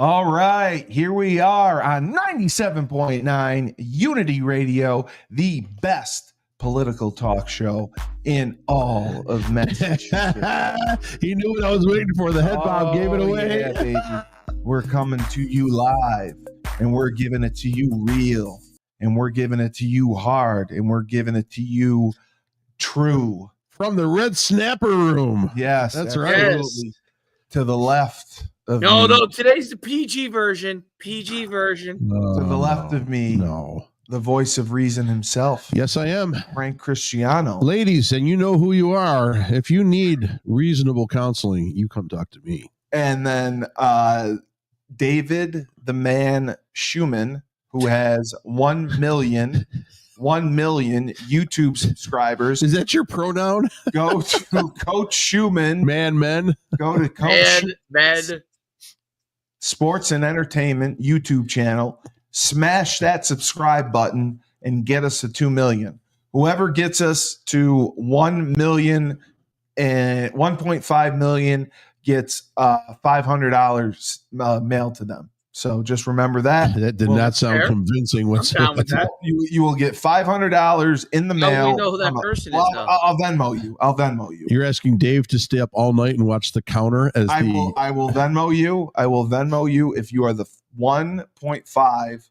All right, here we are on 97.9 Unity Radio, the best political talk show in all of Massachusetts. He knew what I was waiting for. The head bob gave it away. Yeah, baby. We're coming to you live, and we're giving it to you real, and we're giving it to you hard, and we're giving it to you true. From the Red Snapper Room. Yes, that's absolutely. right. Yes. To the left of me. No, today's the PG version. PG version. To the left of me. No. The voice of reason himself. Yes, I am. Frank Cristiano. Ladies, and you know who you are. If you need reasonable counseling, you come talk to me. And then David, the man Schuman, who has 1 million YouTube subscribers. Is that your pronoun? Go to Coach Schuman. Men. Go to Coach Men. Sports and Entertainment YouTube channel. Smash that subscribe button and get us to 2 million. Whoever gets us to 1 million and 1.5 million gets $500 mailed to them. So just remember that. That did not sound convincing whatsoever. I'm down with that. You will get $500 in the mail. We know who that person is. I'll Venmo you. I'll Venmo you. You're asking Dave to stay up all night and watch the counter as I will Venmo you. I will Venmo you if you are the 1.5,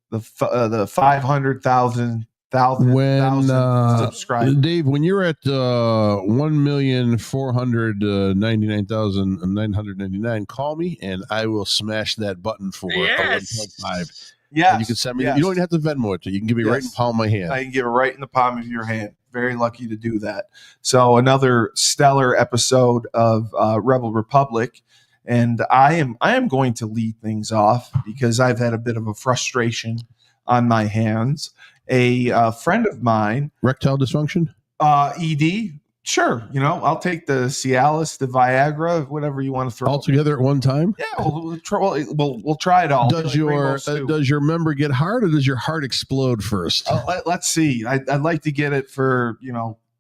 the 500,000 subscribers. Dave, when you're at 1,499,999, call me and I will smash that button for 1.5. Yeah, you can send me. You don't even have to Venmo it. You can give me right in the palm of my hand. I can give it right in the palm of your hand. Very lucky to do that. So another stellar episode of Rebel Republic. And I am going to lead things off because I've had a bit of a frustration on my hands. A friend of mine, erectile dysfunction, ED. Sure, I'll take the Cialis, the Viagra, whatever you want to throw all together at one time. Yeah, we'll try it all. Does your member get hard, or does your heart explode first? Let's see. I'd like to get it for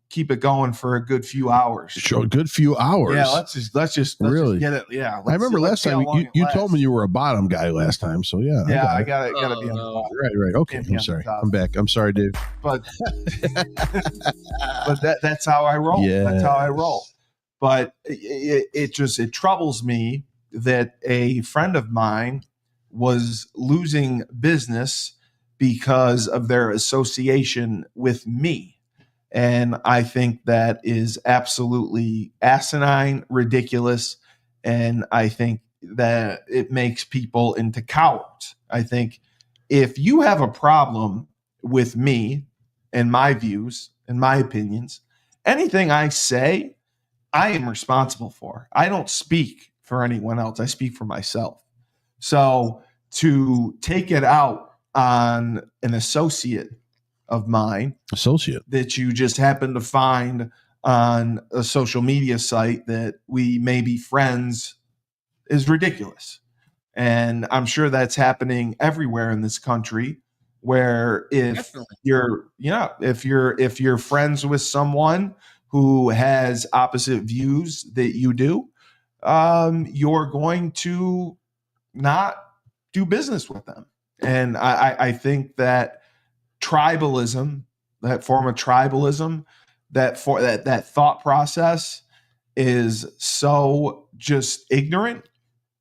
keep it going for a good few hours. Sure, a good few hours. Yeah, let's just really get it. Yeah, I remember last time you told me you were a bottom guy last time. So yeah, I gotta be on the bottom. Right. Okay, I'm sorry. I'm back. I'm sorry, Dave. But that's how I roll. Yeah. That's how I roll. But it troubles me that a friend of mine was losing business because of their association with me. And I think that is absolutely asinine, ridiculous. And I think that it makes people into cowards. I think if you have a problem with me and my views and my opinions, anything I say, I am responsible for. I don't speak for anyone else. I speak for myself. So to take it out on an associate of mine that you just happen to find on a social media site that we may be friends is ridiculous. And I'm sure that's happening everywhere in this country, where if you're friends with someone who has opposite views that you do, you're going to not do business with them. And I think that tribalism, that form of tribalism, that thought process is so just ignorant,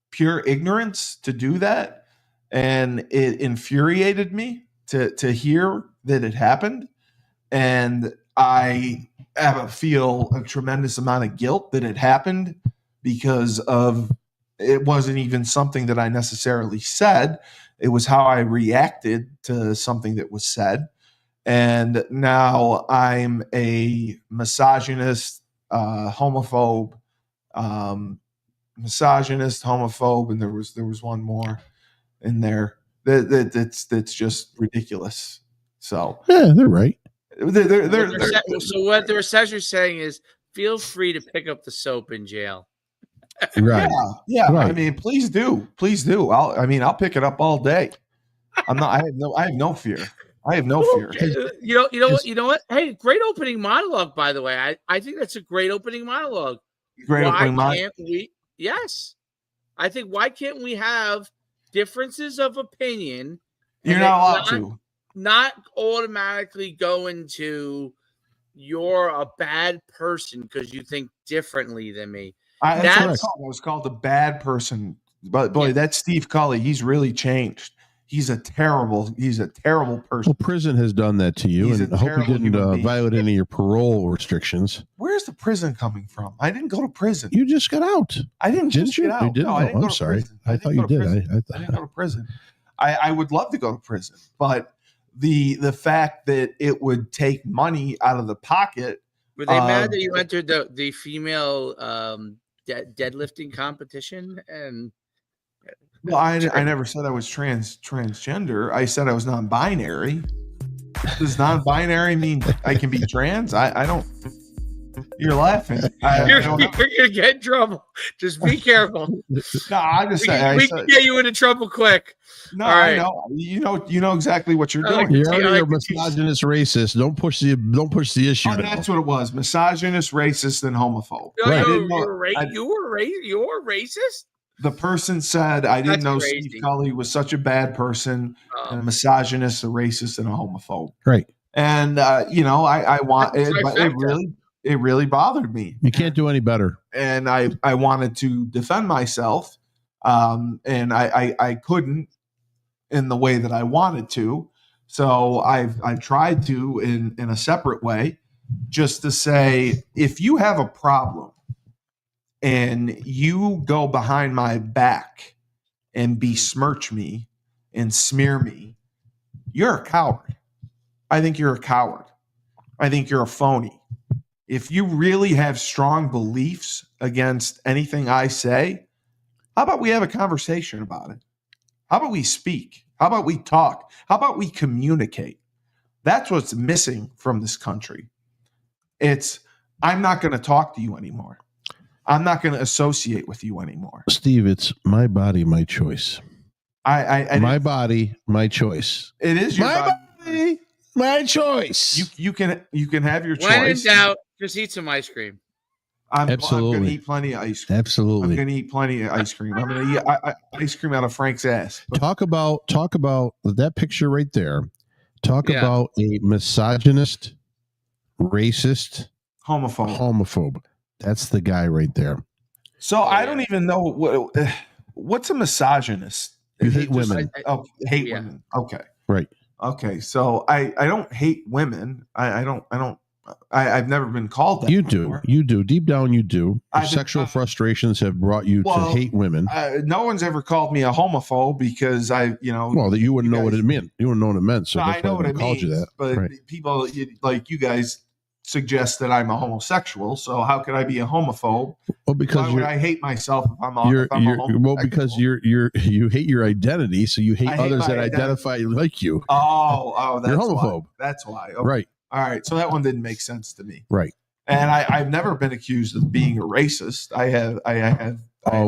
pure ignorance to do that. And it infuriated me to hear that it happened. And I feel a tremendous amount of guilt that it happened because of it wasn't even something that I necessarily said. It was how I reacted to something that was said. And now I'm a misogynist, homophobe, and there was one more in there that's just ridiculous. So yeah, they're right. So what they're essentially saying is, feel free to pick up the soap in jail. Right. Yeah. Right. I mean, please do. I'll pick it up all day. I have no fear. You know what? Hey, great opening monologue, by the way. I think that's a great opening monologue. Opening monologue. Yes. I think why can't we have differences of opinion. You're not allowed to. Not automatically go into you're a bad person because you think differently than me. That's what it's called. It was called a bad person. But boy, that's Steve Cully. He's really changed. He's a terrible person. Well, prison has done that to you, and I hope you didn't violate any of your parole restrictions. Where's the prison coming from? I didn't go to prison. You just got out. I didn't just get out. You didn't? No, I didn't go I'm to sorry. prison. I thought you did. I didn't go to prison. I would love to go to prison, but the fact that it would take money out of the pocket. Were they mad that you entered the female deadlifting competition? And well, I never said I was transgender. I said I was non-binary. Does non-binary mean I can be trans? I don't. You're laughing. You're gonna get in trouble. Just be careful. No, I'm just saying. We can get you into trouble quick. No, right. I know. You know exactly what you're doing. You're already a misogynist, racist. Don't push the issue. Oh, that's what it was: misogynist, racist, and homophobe. No, right. You were racist. The person said, "I didn't know Steve Cully was such a bad person, and a misogynist, a racist, and a homophobe." Right. And I want it really bothered me. You can't do any better. And I wanted to defend myself, and I couldn't in the way that I wanted to. So I've tried to in a separate way, just to say, if you have a problem and you go behind my back and besmirch me and smear me, you're a coward. I think you're a coward. I think you're a phony. If you really have strong beliefs against anything I say, how about we have a conversation about it? How about we speak? How about we talk? How about we communicate? That's what's missing from this country. I'm not going to talk to you anymore. I'm not going to associate with you anymore. Steve, it's my body, my choice. My body, my choice. It is your body, my choice. You can have your choice. When in doubt, just eat some ice cream. Absolutely. I'm going to eat plenty of ice cream. Absolutely. I'm going to eat plenty of ice cream. I'm going to eat ice cream out of Frank's ass. Talk about that picture right there. Talk about a misogynist, racist, homophobe. That's the guy right there. So I don't even know what's a misogynist. You hate women. Hate women. Okay. Right. Okay. So I don't hate women. I've never been called that. You do. You do. Deep down, you do. Your sexual frustrations have brought you to hate women. No one's ever called me a homophobe because Well, that you wouldn't know what it meant. You wouldn't know what it meant. So I know what it called means. You that. But people like you guys suggest that I'm a homosexual. So how could I be a homophobe? Well, because why would I hate myself if I'm a homosexual? Well, because you hate your identity, so you hate others that identify like you. Oh, that's you're homophobe. That's why. Okay. Right. All right. So that one didn't make sense to me. Right. And I've never been accused of being a racist. I have.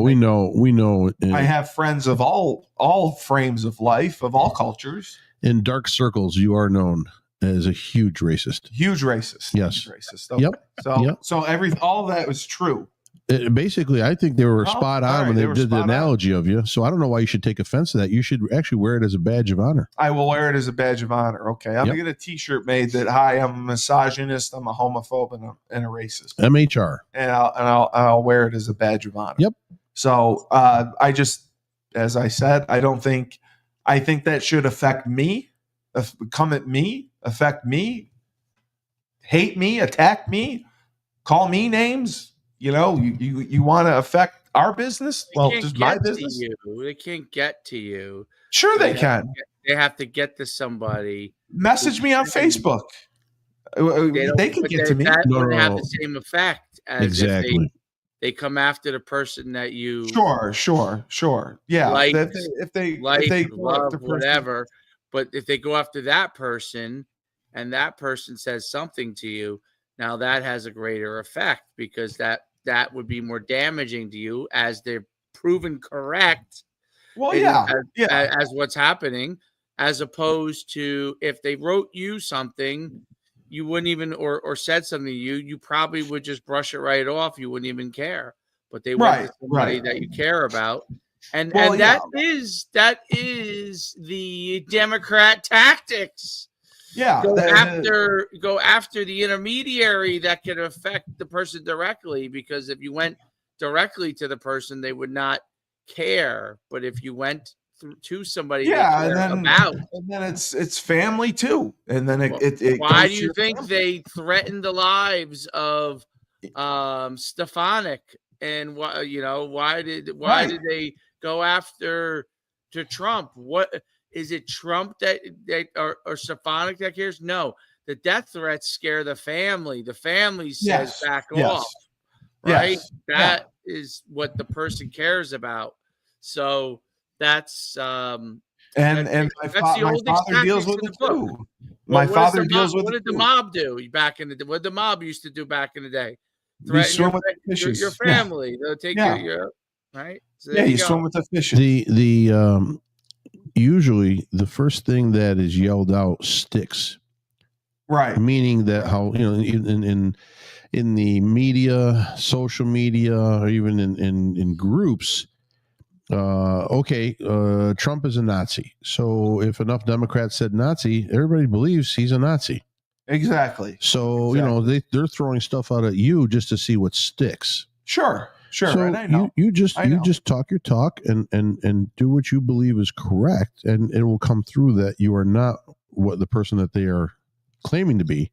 We know. I have friends of all frames of life, of all cultures. In dark circles, you are known as a huge racist. Huge racist. Yes. Huge racist. Okay. Yep. So all that was true. Basically, I think they were spot on when they did the analogy of you. So I don't know why you should take offense to that. You should actually wear it as a badge of honor. I will wear it as a badge of honor. Okay. I'm going to get a T-shirt made that, hi, I'm a misogynist, I'm a homophobe, and a racist. MHR. And I'll wear it as a badge of honor. Yep. So I just, as I said, I think that should affect me, come at me, affect me, hate me, attack me, call me names. You want to affect our business? Well, just my business. They can't get to you. Sure, they can. They have to get to somebody. Message me on Facebook. They can get to me. That wouldn't have the same effect as exactly. if they come after the person that you. Sure. Yeah. Like, if they love, whatever. But if they go after that person, and that person says something to you, now that has a greater effect because that would be more damaging to you as they're proven correct. Well, as what's happening, as opposed to if they wrote you something, you wouldn't even or said something to you, you probably would just brush it right off. You wouldn't even care. But they went to somebody that you care about, And that is the Democrat tactics. Yeah, go after the intermediary that can affect the person directly, because if you went directly to the person, they would not care. But if you went to somebody they care about, and then it's family too. And then why do you think they threatened the lives of Stefanik? And why did they go after to Trump? What is it, Trump that or Stefanik that cares? No, the death threats scare the family. The family says back off. Right? That is what the person cares about. So that's and my father deals with it too. My father deals with it. What did the mob do back in the day? What the mob used to do back in the day? Threaten your family. They'll take your right. So you swim with the fishes. The usually the first thing that is yelled out sticks. Right. Meaning that how in the media, social media, or even in groups. Trump is a Nazi. So if enough Democrats said Nazi, everybody believes he's a Nazi. Exactly. So, they're throwing stuff out at you just to see what sticks. Sure. So and I know. You just talk your talk and do what you believe is correct, and it will come through that you are not what the person that they are claiming to be.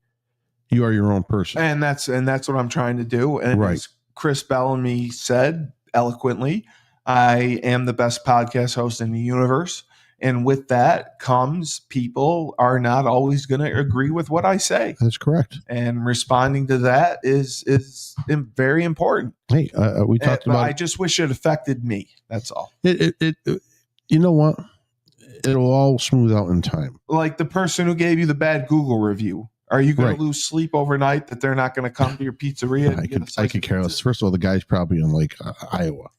You are your own person. And that's what I'm trying to do. And as Chris Bellamy said eloquently, I am the best podcast host in the universe. And with that comes people are not always going to agree with what I say. That's correct. And responding to that is very important. Hey, we talked about. I just wish it affected me. That's all. It you know what? It'll all smooth out in time. Like the person who gave you the bad Google review. Are you going to lose sleep overnight that they're not going to come to your pizzeria? I could care less. First of all, the guy's probably in Iowa.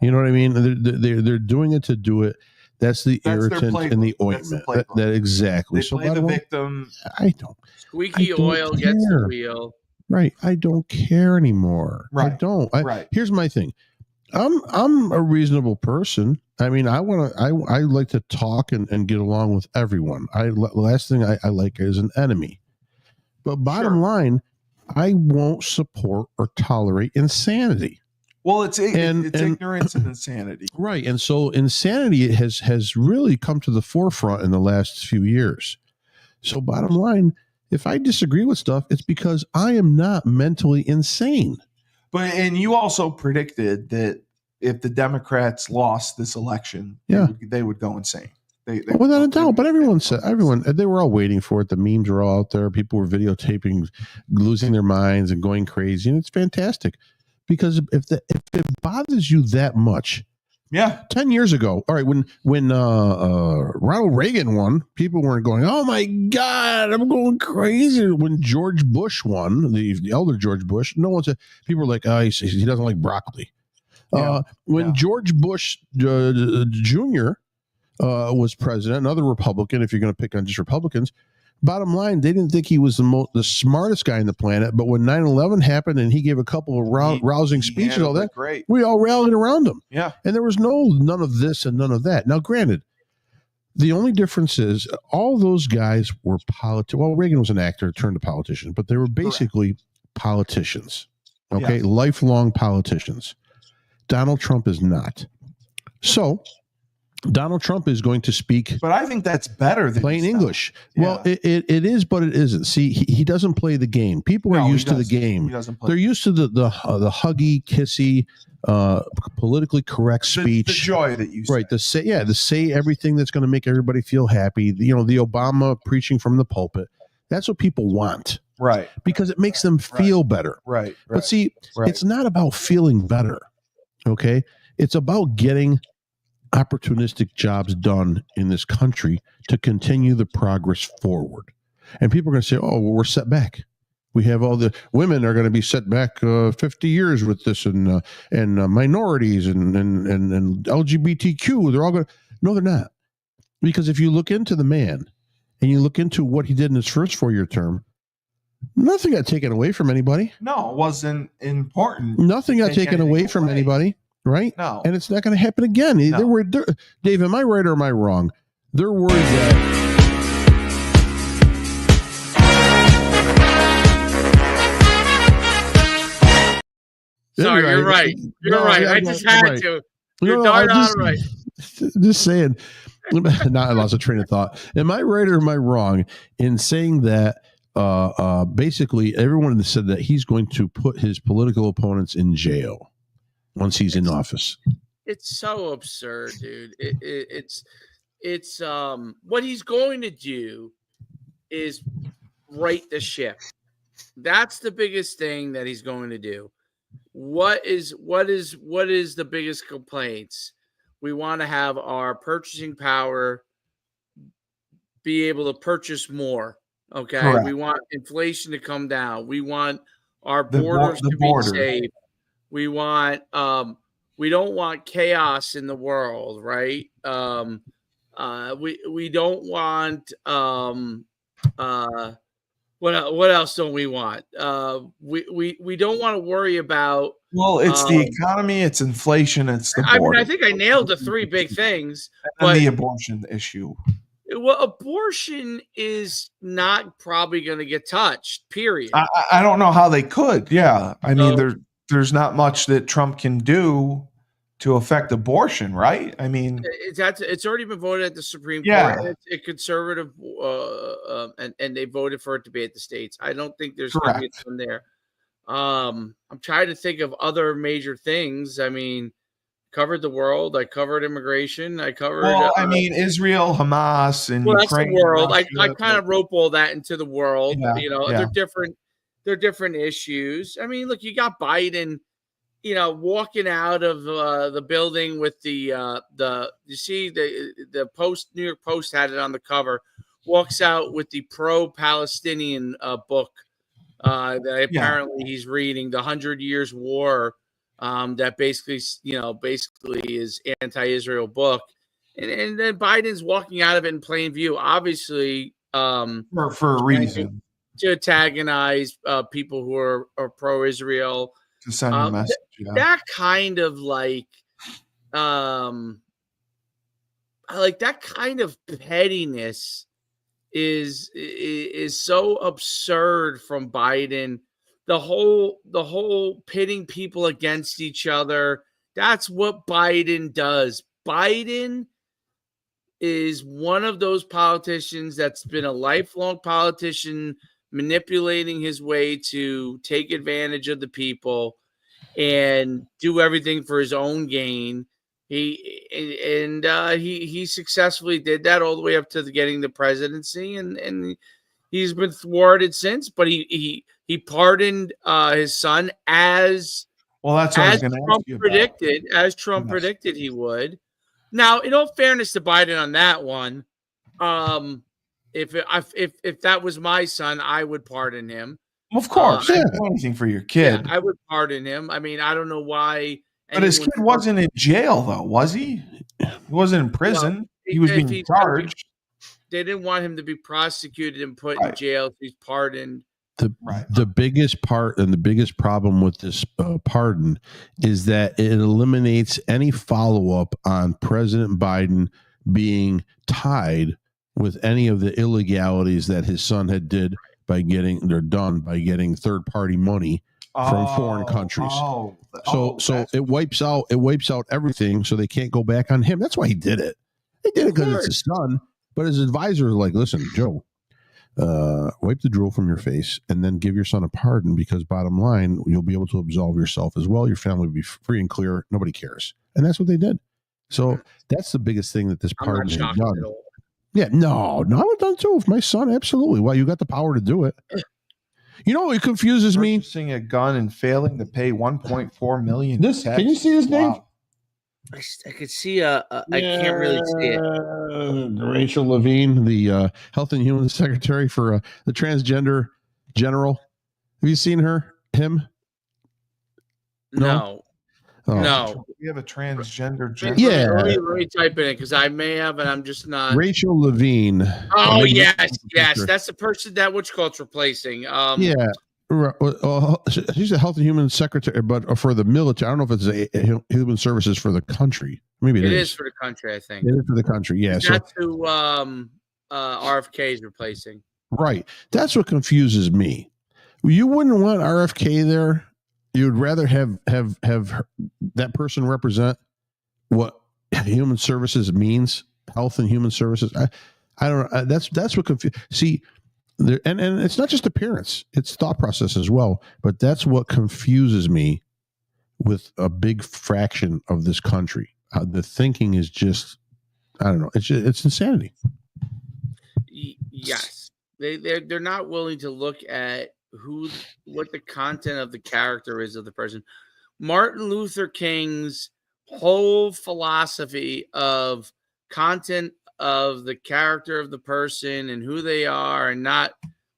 You know what I mean? They're doing it to do it. That's the irritant and the ointment. That exactly. They play the victim. I don't. Squeaky oil gets the wheel. Right. I don't care anymore. Right. I don't. Here's my thing. I'm a reasonable person. I mean, I like to talk and get along with everyone. Last thing I like is an enemy. But bottom line, I won't support or tolerate insanity. Well, it's ignorance and insanity. Right. And so insanity has really come to the forefront in the last few years. So bottom line, if I disagree with stuff, it's because I am not mentally insane. And you also predicted that if the Democrats lost this election, they would go insane. Without a doubt. But they were all waiting for it. The memes were all out there. People were videotaping, losing their minds and going crazy. And it's fantastic. Because if it bothers you that much, 10 years ago, all right, when Ronald Reagan won, people weren't going, "Oh my God, I'm going crazy." When George Bush won, the elder George Bush, no one said. People were like, "Oh, he doesn't like broccoli." When George Bush Jr. Was president, another Republican, if you're going to pick on just Republicans. Bottom line, they didn't think he was the smartest guy on the planet. But when 9/11 happened and he gave a couple of rousing speeches, all that, we all rallied around him. Yeah. And there was none of this and none of that. Now, granted, the only difference is all those guys were politicians. Well, Reagan was an actor turned to politician, but they were basically politicians. Okay. Yes. Lifelong politicians. Donald Trump is not. So Donald Trump is going to speak, but I think that's better than plain English. Yeah. Well, it is, but it isn't. See, he doesn't play the game. People are used to the game. They're used to the huggy, kissy, politically correct speech. The joy that you say. Right. To say everything that's going to make everybody feel happy. The Obama preaching from the pulpit. That's what people want. Right. Because it makes them feel better. Right. But see, it's not about feeling better. Okay. It's about getting opportunistic jobs done in this country to continue the progress forward. And people are going to say, "Oh, well, we're set back. We have all the women are going to be set back 50 years with this, and minorities and LGBTQ. They're all going to." No, they're not. Because if you look into the man and you look into what he did in his first 4-year term, nothing got taken away from anybody. No, it wasn't important. Nothing got taken away from anybody. right? No. And it's not going to happen again. No. Dave, am I right or am I wrong? They're worried that. Sorry, you're right. You're right. I just had to. You're darn on right. Just saying. Now I lost a train of thought. Am I right or am I wrong in saying that basically everyone said that he's going to put his political opponents in jail once he's in office? It's so absurd, dude. It's what he's going to do is right the ship. That's the biggest thing that he's going to do. What is the biggest complaints? We want to have our purchasing power be able to purchase more. Okay. Correct. We want inflation to come down. We want our borders to be safe. We want we don't want chaos in the world, right? We don't want what else don't we want? We don't want to worry about. Well, it's the economy, it's inflation, it's the border. I think I nailed the three big things. And the abortion issue. Well, abortion is not probably going to get touched, period. I don't know how they could. Yeah. I mean, there's not much that Trump can do to affect abortion, right? I mean, it's already been voted at the Supreme Court. And it's a conservative, and they voted for it to be at the states. I don't think there's going to be one there. I'm trying to think of other major things. I mean, covered the world. I covered immigration. I covered. Well, I mean, Israel, Hamas, and Ukraine. That's the world. I kind of rope all that into the world. Yeah, they're different. They're different issues. I mean, look, you got Biden, walking out of the building with the you see the New York Post had it on the cover. Walks out with the pro-Palestinian book that apparently he's reading, the 100 Years War. That basically is anti-Israel book, and then Biden's walking out of it in plain view, obviously for a reason to antagonize people who are pro-Israel, to send a message. That kind of that kind of pettiness is so absurd from Biden. The whole pitting people against each other. That's what Biden does. Biden is one of those politicians that's been a lifelong politician, manipulating his way to take advantage of the people and do everything for his own gain. He successfully did that all the way up to getting the presidency, and he's been thwarted since. But he pardoned his son as That's what I was going to ask you predicted, about. As Trump predicted he would. Now, in all fairness to Biden on that one, if that was my son, I would pardon him. Of course, anything for your kid. Yeah, I would pardon him. I mean, I don't know why. But his kid wasn't in jail, though, was he? He wasn't in prison. Well, he was being charged. They didn't want him to be prosecuted and put in jail. So he's pardoned. The biggest part and the biggest problem with this pardon is that it eliminates any follow-up on President Biden being tied with any of the illegalities that his son had done by getting third-party money from foreign countries. So it wipes out everything, so they can't go back on him. That's why he did it. He did it because it's his son. But his advisor is like, listen, Joe, wipe the drool from your face and then give your son a pardon, because bottom line, you'll be able to absolve yourself as well. Your family will be free and clear. Nobody cares. And that's what they did. So that's the biggest thing that this pardon has done. Yeah, no, I would have done too. If my son, absolutely. Well, you got the power to do it. You know, it confuses me. Purchasing a gun and failing to pay $1.4 million. Can you see his name? I could see I can't really see it. Rachel Levine, the Health and Human Secretary for the transgender general. Have you seen him? No. No. We have a transgender general. Yeah. Let me type in it because I may have, and I'm just not. Rachel Levine. Oh, yes. That's the person that Witch Cult's replacing. She's the Health and Human Secretary, but for the military, I don't know if it's a human services for the country. Maybe it is for the country. I think it is for the country. Yeah, so that's who RFK is replacing. Right. That's what confuses me. You wouldn't want RFK there. You would rather have that person represent what human services means, health and human services. I don't know. That's what confuses. See. And it's not just appearance, it's thought process as well. But that's what confuses me with a big fraction of this country. The thinking is just, I don't know. It's insanity. Yes, they're not willing to look at what the content of the character is of the person. Martin Luther King's whole philosophy of content of the character of the person and who they are and not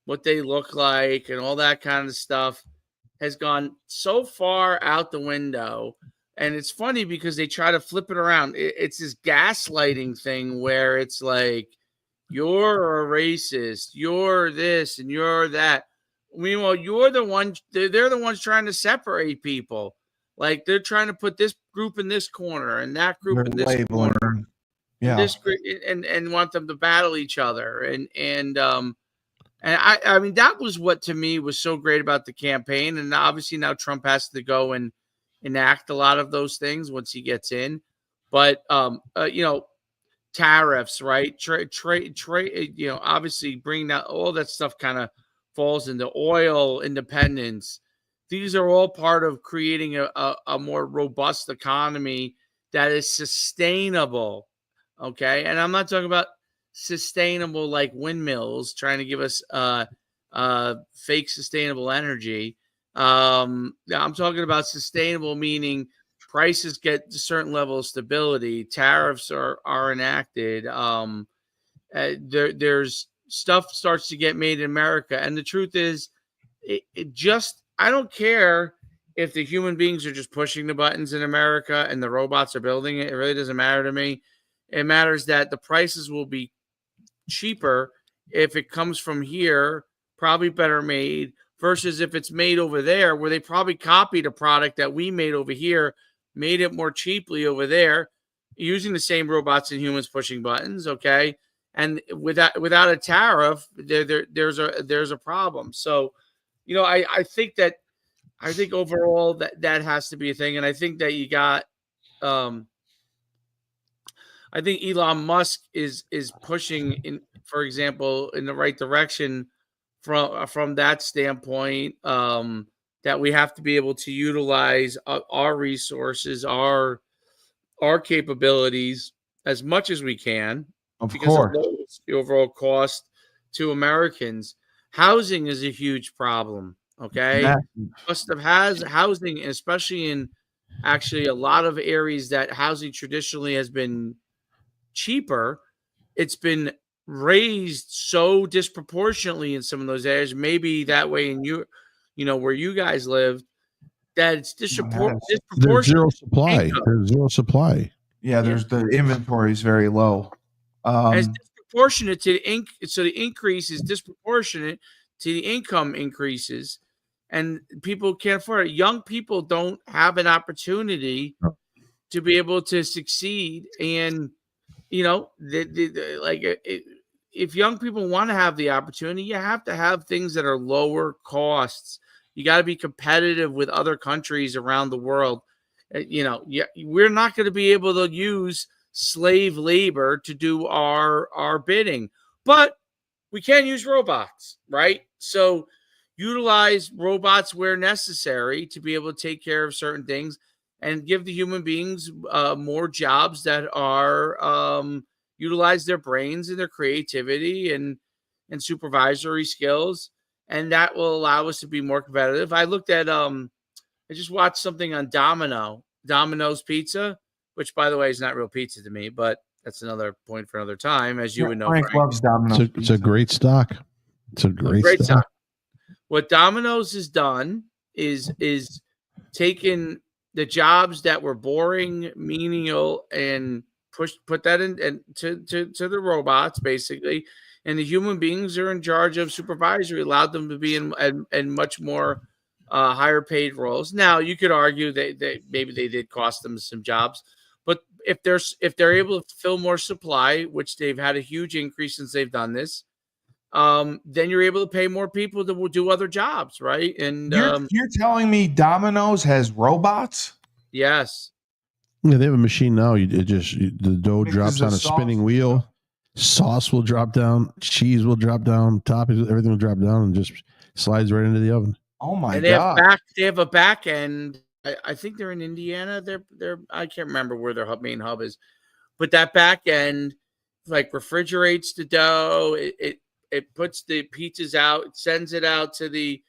what they look like and all that kind of stuff has gone so far out the window. And it's funny because they try to flip it around. It's this gaslighting thing where it's like, you're a racist, you're this and you're that. Meanwhile, you're the one, they're the ones trying to separate people. Like they're trying to put this group in this corner and that group in this corner. Yeah. This and want them to battle each other. And I mean, that was what to me was so great about the campaign. And obviously now Trump has to go and enact a lot of those things once he gets in. But, tariffs, right? Trade, obviously bringing out all that stuff kind of falls into oil independence. These are all part of creating a more robust economy that is sustainable. Okay. And I'm not talking about sustainable like windmills trying to give us fake sustainable energy. I'm talking about sustainable, meaning prices get a certain level of stability, tariffs are enacted. There's stuff starts to get made in America. And the truth is, I don't care if the human beings are just pushing the buttons in America and the robots are building it. It really doesn't matter to me. It matters that the prices will be cheaper if it comes from here, probably better made, versus if it's made over there, where they probably copied a product that we made over here, made it more cheaply over there, using the same robots and humans pushing buttons. Okay, and without a tariff, there's a problem. So, I think overall that has to be a thing, and I think that you got. I think Elon Musk is pushing in, for example, in the right direction from that standpoint. That we have to be able to utilize our resources, our capabilities as much as we can, because of the overall cost to Americans. Housing is a huge problem. Okay, cost of housing, especially in actually a lot of areas that housing traditionally has been cheaper, it's been raised so disproportionately in some of those areas, maybe that way in where you guys live, that it's disproportionate. There's zero supply. There's zero supply. Yeah, the inventory is very low. It's disproportionate to so the increase is disproportionate to the income increases, and people can't afford it. Young people don't have an opportunity to be able to succeed, and if young people want to have the opportunity, you have to have things that are lower costs. You got to be competitive with other countries around the world. We're not going to be able to use slave labor to do our bidding, but we can use robots, right? So utilize robots where necessary to be able to take care of certain things and give the human beings more jobs that are utilize their brains and their creativity and supervisory skills, and that will allow us to be more competitive. I looked at I just watched something on Domino's Pizza, which by the way is not real pizza to me, but that's another point for another time, as you would know. Frank loves Domino's. It's a great stock. It's a great stock. What Domino's has done is taken the jobs that were boring, menial, and put that in to the robots basically, and the human beings are in charge of supervisory, allowed them to be in much more higher paid roles. Now you could argue they maybe they did cost them some jobs, but if they're able to fill more supply, which they've had a huge increase since they've done this, then you're able to pay more people to do other jobs, right? And you're telling me Domino's has robots? yes. Yeah, they have a machine now. The dough drops on a spinning wheel. Sauce will drop down. Cheese will drop down. Toppings, everything will drop down and just slides right into the oven. Oh my God! They have a back end. I think they're in Indiana. They're I can't remember where their main hub is, but that back end like refrigerates the dough. It puts the pizzas out. It sends it out to the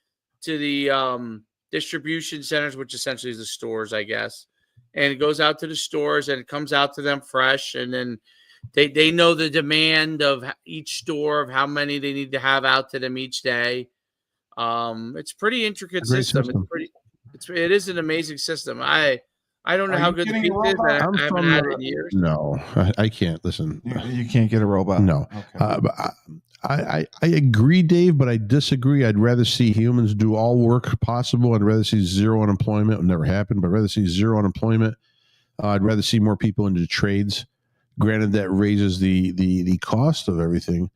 distribution centers, which essentially is the stores, I guess. And it goes out to the stores and it comes out to them fresh. And then they know the demand of each store of how many they need to have out to them each day. It's pretty intricate system. It is an amazing system. I don't know how good the pizza is. I haven't had it in years. No, I can't. Listen, you can't get a robot. No. Okay. I agree, Dave, but I disagree. I'd rather see humans do all work possible. I'd rather see zero unemployment. It would never happen, but I'd rather see zero unemployment. I'd rather see more people into trades. Granted, that raises the cost of everything,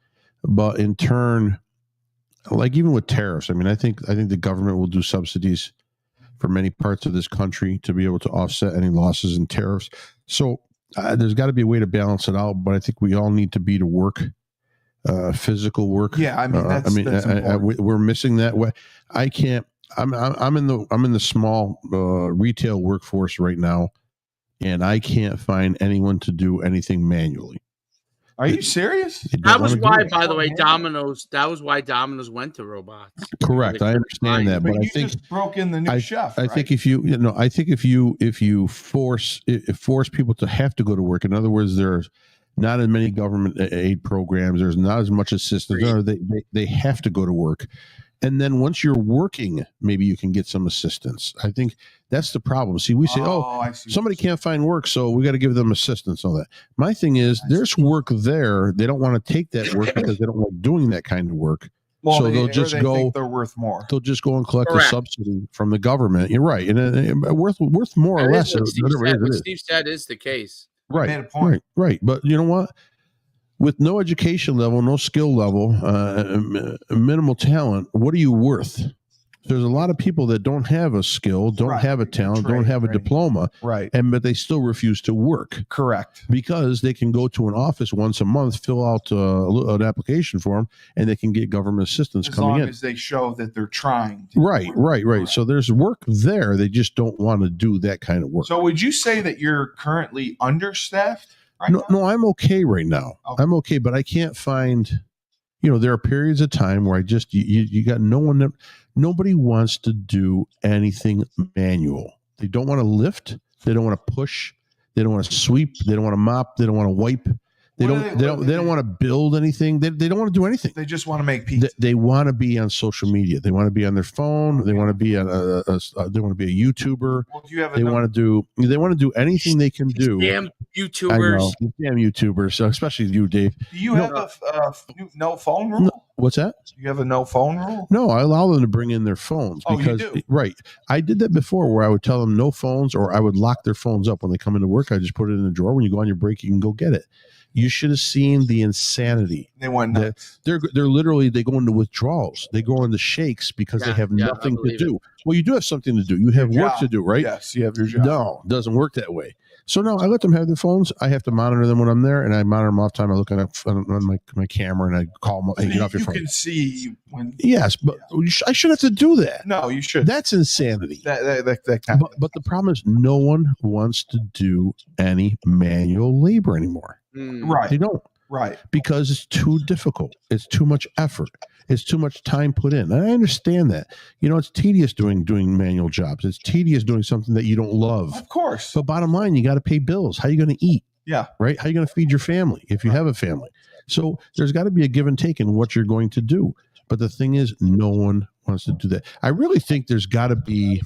but in turn, like even with tariffs, I mean, I think the government will do subsidies for many parts of this country to be able to offset any losses in tariffs. So there's got to be a way to balance it out, but I think we all need to be to work. Physical work. Yeah, I mean, we're missing that way. I can't. I'm in the small retail workforce right now, and I can't find anyone to do anything manually. Are you serious? That was why, by the way, Domino's. That was why Domino's went to robots. Correct. I understand that, but I think just broke in the new chef. I think if you force people to have to go to work, in other words, there's not as many government aid programs. There's not as much assistance. They have to go to work. And then once you're working, maybe you can get some assistance. I think that's the problem. See, we say, somebody can't find work, so we got to give them assistance on that. My thing is, there's work there. They don't want to take that work because they don't like doing that kind of work. Well, so they'll just go. Think they're worth more. They'll just go and collect a subsidy from the government. You're right, and worth more or less. What Steve said is the case. Right. But you know what? With no education level, no skill level, minimal talent, what are you worth? There's a lot of people that don't have a skill, don't have a talent, don't have a diploma, but they still refuse to work. Correct. Because they can go to an office once a month, fill out an application form, and they can get government assistance coming in. As long as they show that they're trying. Right. So there's work there. They just don't want to do that kind of work. So would you say that you're currently understaffed? No, I'm okay right now. Okay. I'm okay, but I can't find, there are periods of time where I just, you got nobody wants to do anything manual. They don't want to lift. They don't want to push. They don't want to sweep. They don't want to mop. They don't want to wipe. They don't want to build anything. They don't want to do anything. They just want to make pizza. They want to be on social media. They want to be on their phone. They want to be on they want to be a YouTuber. Well, do you have they want to do anything they can do. Damn YouTubers. Damn YouTubers. So especially you, Dave. Do you have a no phone rule? No, what's that? Do you have a no phone rule? No, I allow them to bring in their phones. Because, you do? Right. I did that before where I would tell them no phones, or I would lock their phones up when they come into work. I just put it in the drawer. When you go on your break, you can go get it. You should have seen the insanity. They went nuts. They're literally, they go into withdrawals. They go into shakes because they have nothing to do. Well, you do have something to do. You have work to do, right? Yes, you have your job. No, it doesn't work that way. So no, I let them have their phones. I have to monitor them when I'm there, and I monitor them all the time. I look on my camera and I call them. Hey, get off your phone. You can see when. Yes, but I shouldn't have to do that. No, you should. That's insanity. That kind but the problem is, no one wants to do any manual labor anymore. Right. They don't. Right. Because it's too difficult. It's too much effort. It's too much time put in. And I understand that. It's tedious doing manual jobs. It's tedious doing something that you don't love. Of course. But bottom line, you got to pay bills. How are you going to eat? Yeah. Right? How are you going to feed your family if you have a family? So there's got to be a give and take in what you're going to do. But the thing is, no one wants to do that. I really think there's got to be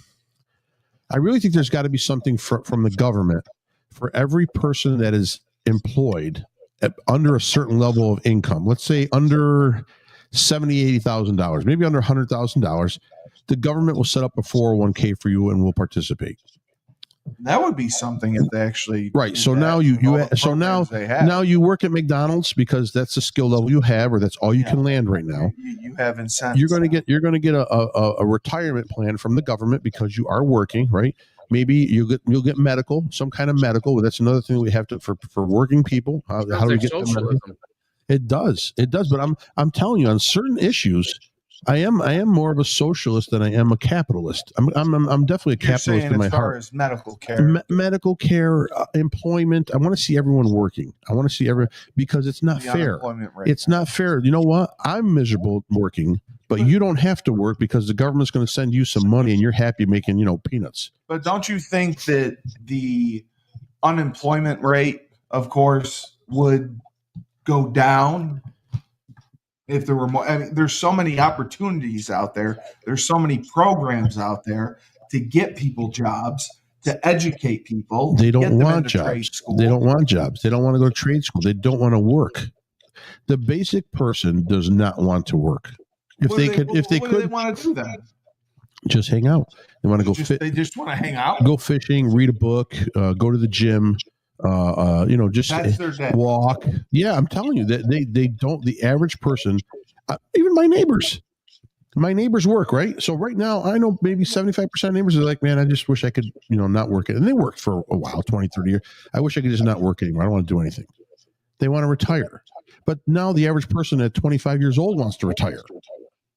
something from the government for every person that is employed under a certain level of income, let's say under $70,000, $80,000, maybe under $100,000, the government will set up a 401k for you and will participate. That would be something if they actually right. So now now you work at McDonald's because that's the skill level you have, or that's all you can land right now. You have incentives. You're going to get a retirement plan from the government because you are working, right? Maybe you'll get medical, some kind of medical. That's another thing we have to for working people. How do we get socialism? It does. But I'm telling you, on certain issues, I am more of a socialist than I am a capitalist. I'm definitely a capitalist in my heart. As far as medical care, medical care, employment. I want to see everyone working. I want to see everyone, because it's not fair. It's not fair. You know what? I'm miserable working, but you don't have to work because the government's going to send you some money and you're happy making, peanuts. But don't you think that the unemployment rate, of course, would go down if there were more? I mean, there's so many opportunities out there. There's so many programs out there to get people jobs, to educate people. They don't want jobs. They don't want jobs. They don't want to go to trade school. They don't want to work. The basic person does not want to work. If they could, they want to do that. Just hang out. They want to go. They just want to hang out. Go fishing, read a book, go to the gym. Just walk. Yeah, I'm telling you that they don't. The average person, even my neighbors work, right? So right now, I know maybe 75% of neighbors are like, man, I just wish I could, not work it. And they worked for a while, 20, 30 years. I wish I could just not work anymore. I don't want to do anything. They want to retire. But now the average person at 25 years old wants to retire.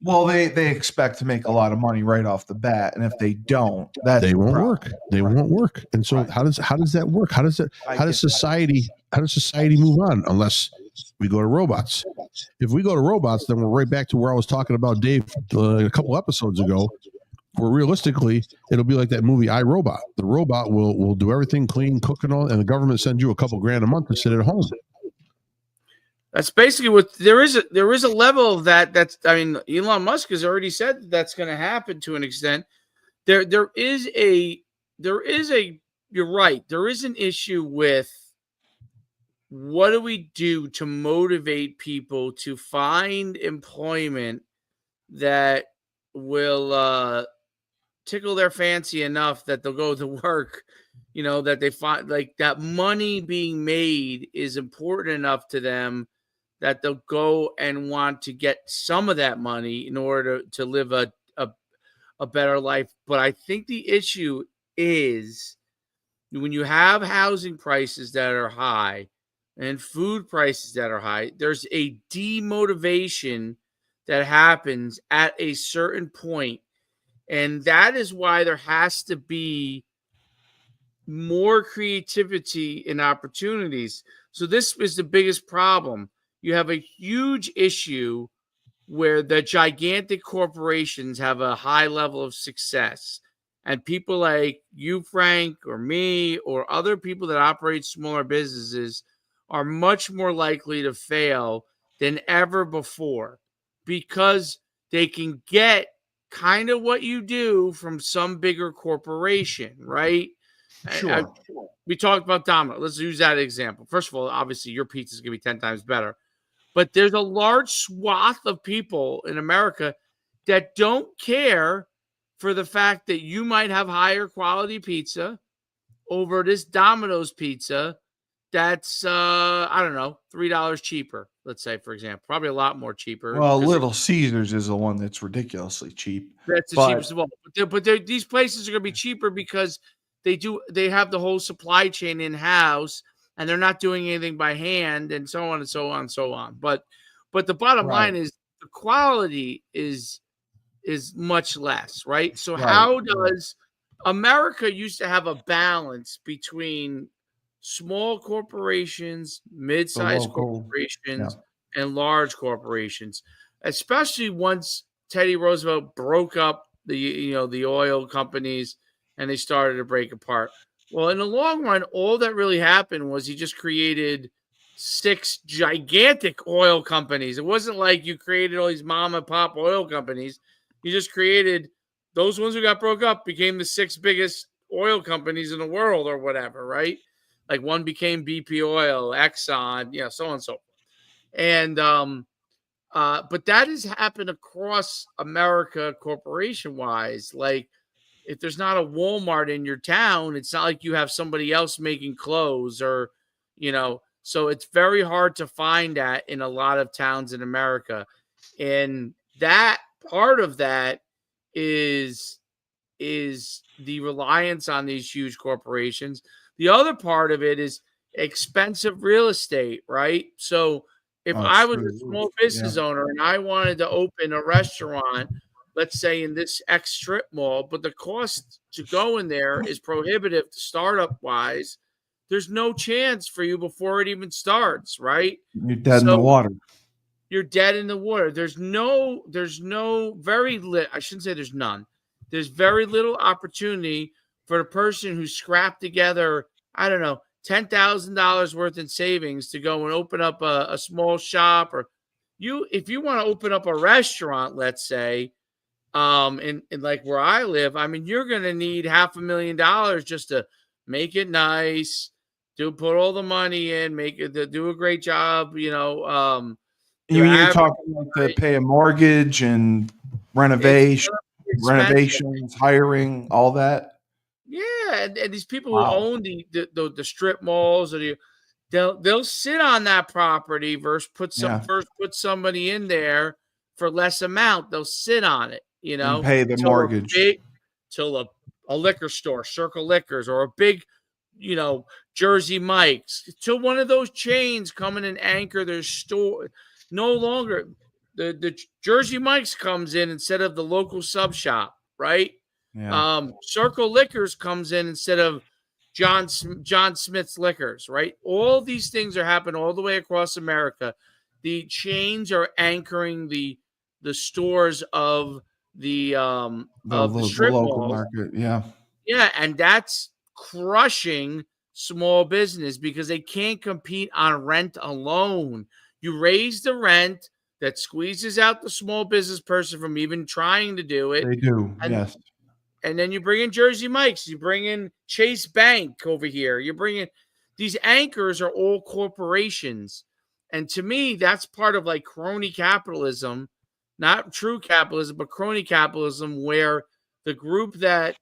Well, they expect to make a lot of money right off the bat, and if they don't, they won't work. They won't work. And so how does that work? How does society move on unless we go to robots? If we go to robots, then we're right back to where I was talking about, Dave, a couple episodes ago, where realistically it'll be like that movie I, Robot. The robot will do everything, clean, cook, and all, and the government sends you a couple grand a month to sit at home. That's basically what there is a level of that. Elon Musk has already said that's going to happen to an extent. There is you're right. There is an issue with what do we do to motivate people to find employment that will tickle their fancy enough that they'll go to work, that they find like that money being made is important enough to them that they'll go and want to get some of that money in order to live a better life. But I think the issue is when you have housing prices that are high and food prices that are high, there's a demotivation that happens at a certain point. And that is why there has to be more creativity and opportunities. So this is the biggest problem. You have a huge issue where the gigantic corporations have a high level of success, and people like you, Frank, or me, or other people that operate smaller businesses are much more likely to fail than ever before because they can get kind of what you do from some bigger corporation, right? Sure. We talked about Domino. Let's use that example. First of all, obviously your pizza is going to be 10 times better. But there's a large swath of people in America that don't care for the fact that you might have higher quality pizza over this Domino's pizza that's, $3 cheaper, let's say, for example. Probably a lot more cheaper. Well, Little Caesars is the one that's ridiculously cheap. That's the cheapest of all. But these places are going to be cheaper because they have the whole supply chain in-house, and they're not doing anything by hand, and so on and so on and so on. But the bottom line is the quality is much less, right? So how does America used to have a balance between small corporations, mid-sized corporations, and large corporations, especially once Teddy Roosevelt broke up the oil companies and they started to break apart. Well, in the long run, all that really happened was he just created 6 gigantic oil companies. It wasn't like you created all these mom and pop oil companies. You just created those ones who got broke up became the 6 biggest oil companies in the world or whatever, right? Like one became BP Oil, Exxon, so on and so forth. And but that has happened across America, corporation wise. Like, if there's not a Walmart in your town, it's not like you have somebody else making clothes or, so it's very hard to find that in a lot of towns in America. And that part of that is the reliance on these huge corporations. The other part of it is expensive real estate, right? So if Oh, I it's was through a the roof. small Yeah. business owner and I wanted to open a restaurant, let's say in this X strip mall, but the cost to go in there is prohibitive startup wise, there's no chance for you before it even starts, right? You're dead in the So water. you're dead in the water. There's very little, I shouldn't say there's none. There's very little opportunity for a person who scrapped together, I don't know, $10,000 worth in savings to go and open up a small shop, or if you want to open up a restaurant, let's say, in like where I live, I mean, you're going to need $500,000 just to make it nice, put all the money in, make it, do a great job, You're talking like to pay a mortgage and renovations, hiring, all that. Yeah, and these people who own the strip malls, or they'll sit on that property versus put somebody in there for less amount. They'll sit on it, and pay the mortgage till a liquor store, Circle Liquors, or a big, Jersey Mike's, till one of those chains come in and anchor their store. No longer the Jersey Mike's comes in instead of the local sub shop, right? Yeah. Circle Liquors comes in instead of John Smith's Liquors, right? All these things are happening all the way across America. The chains are anchoring the stores of the strip local malls. market. Yeah. Yeah, and that's crushing small business because they can't compete on rent alone. You raise the rent, that squeezes out the small business person from even trying to do it. They do, yes. And then you bring in Jersey Mike's, you bring in Chase Bank over here. You bring in these anchors are all corporations. And to me, that's part of like crony capitalism, not true capitalism, but crony capitalism, where the group that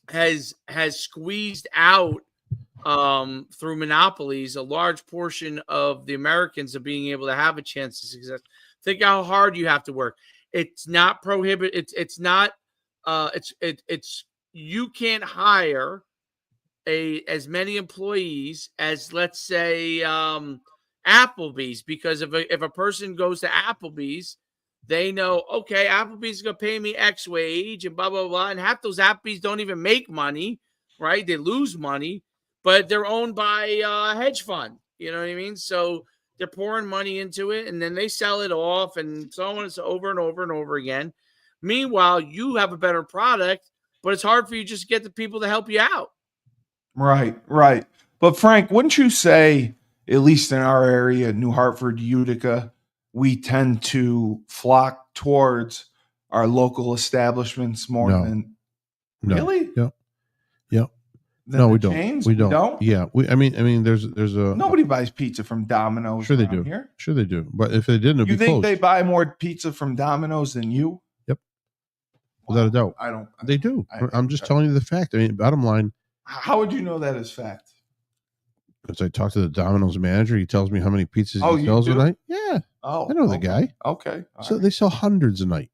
has squeezed out through monopolies a large portion of the Americans of being able to have a chance to success. Think how hard you have to work. It's not prohibited. It's not. It's you can't hire as many employees as, let's say, Applebee's, because if a person goes to Applebee's, they know, okay, Applebee's is going to pay me X wage and blah, blah, blah. And half those Applebee's don't even make money, right? They lose money, but they're owned by a hedge fund. You know what I mean? So they're pouring money into it, and then they sell it off, and so on. It's over and over and over again. Meanwhile, you have a better product, but it's hard for you just to get the people to help you out. Right. But Frank, wouldn't you say, at least in our area, New Hartford, Utica, we tend to flock towards our local establishments more than really? Yep. No, we don't. Chains? We don't. Yeah, I mean, there's a nobody buys pizza from Domino's. Sure, they do. Here. Sure, they do. But if they didn't, it'd you be think closed. They buy more pizza from Domino's than you? Yep, without a doubt. I don't. They do. I'm just telling you the fact. I mean, bottom line. How would you know that is fact? Because I talked to the Domino's manager. He tells me how many pizzas he sells a night. Yeah. Oh, I know the guy. Okay. So they sell hundreds a night.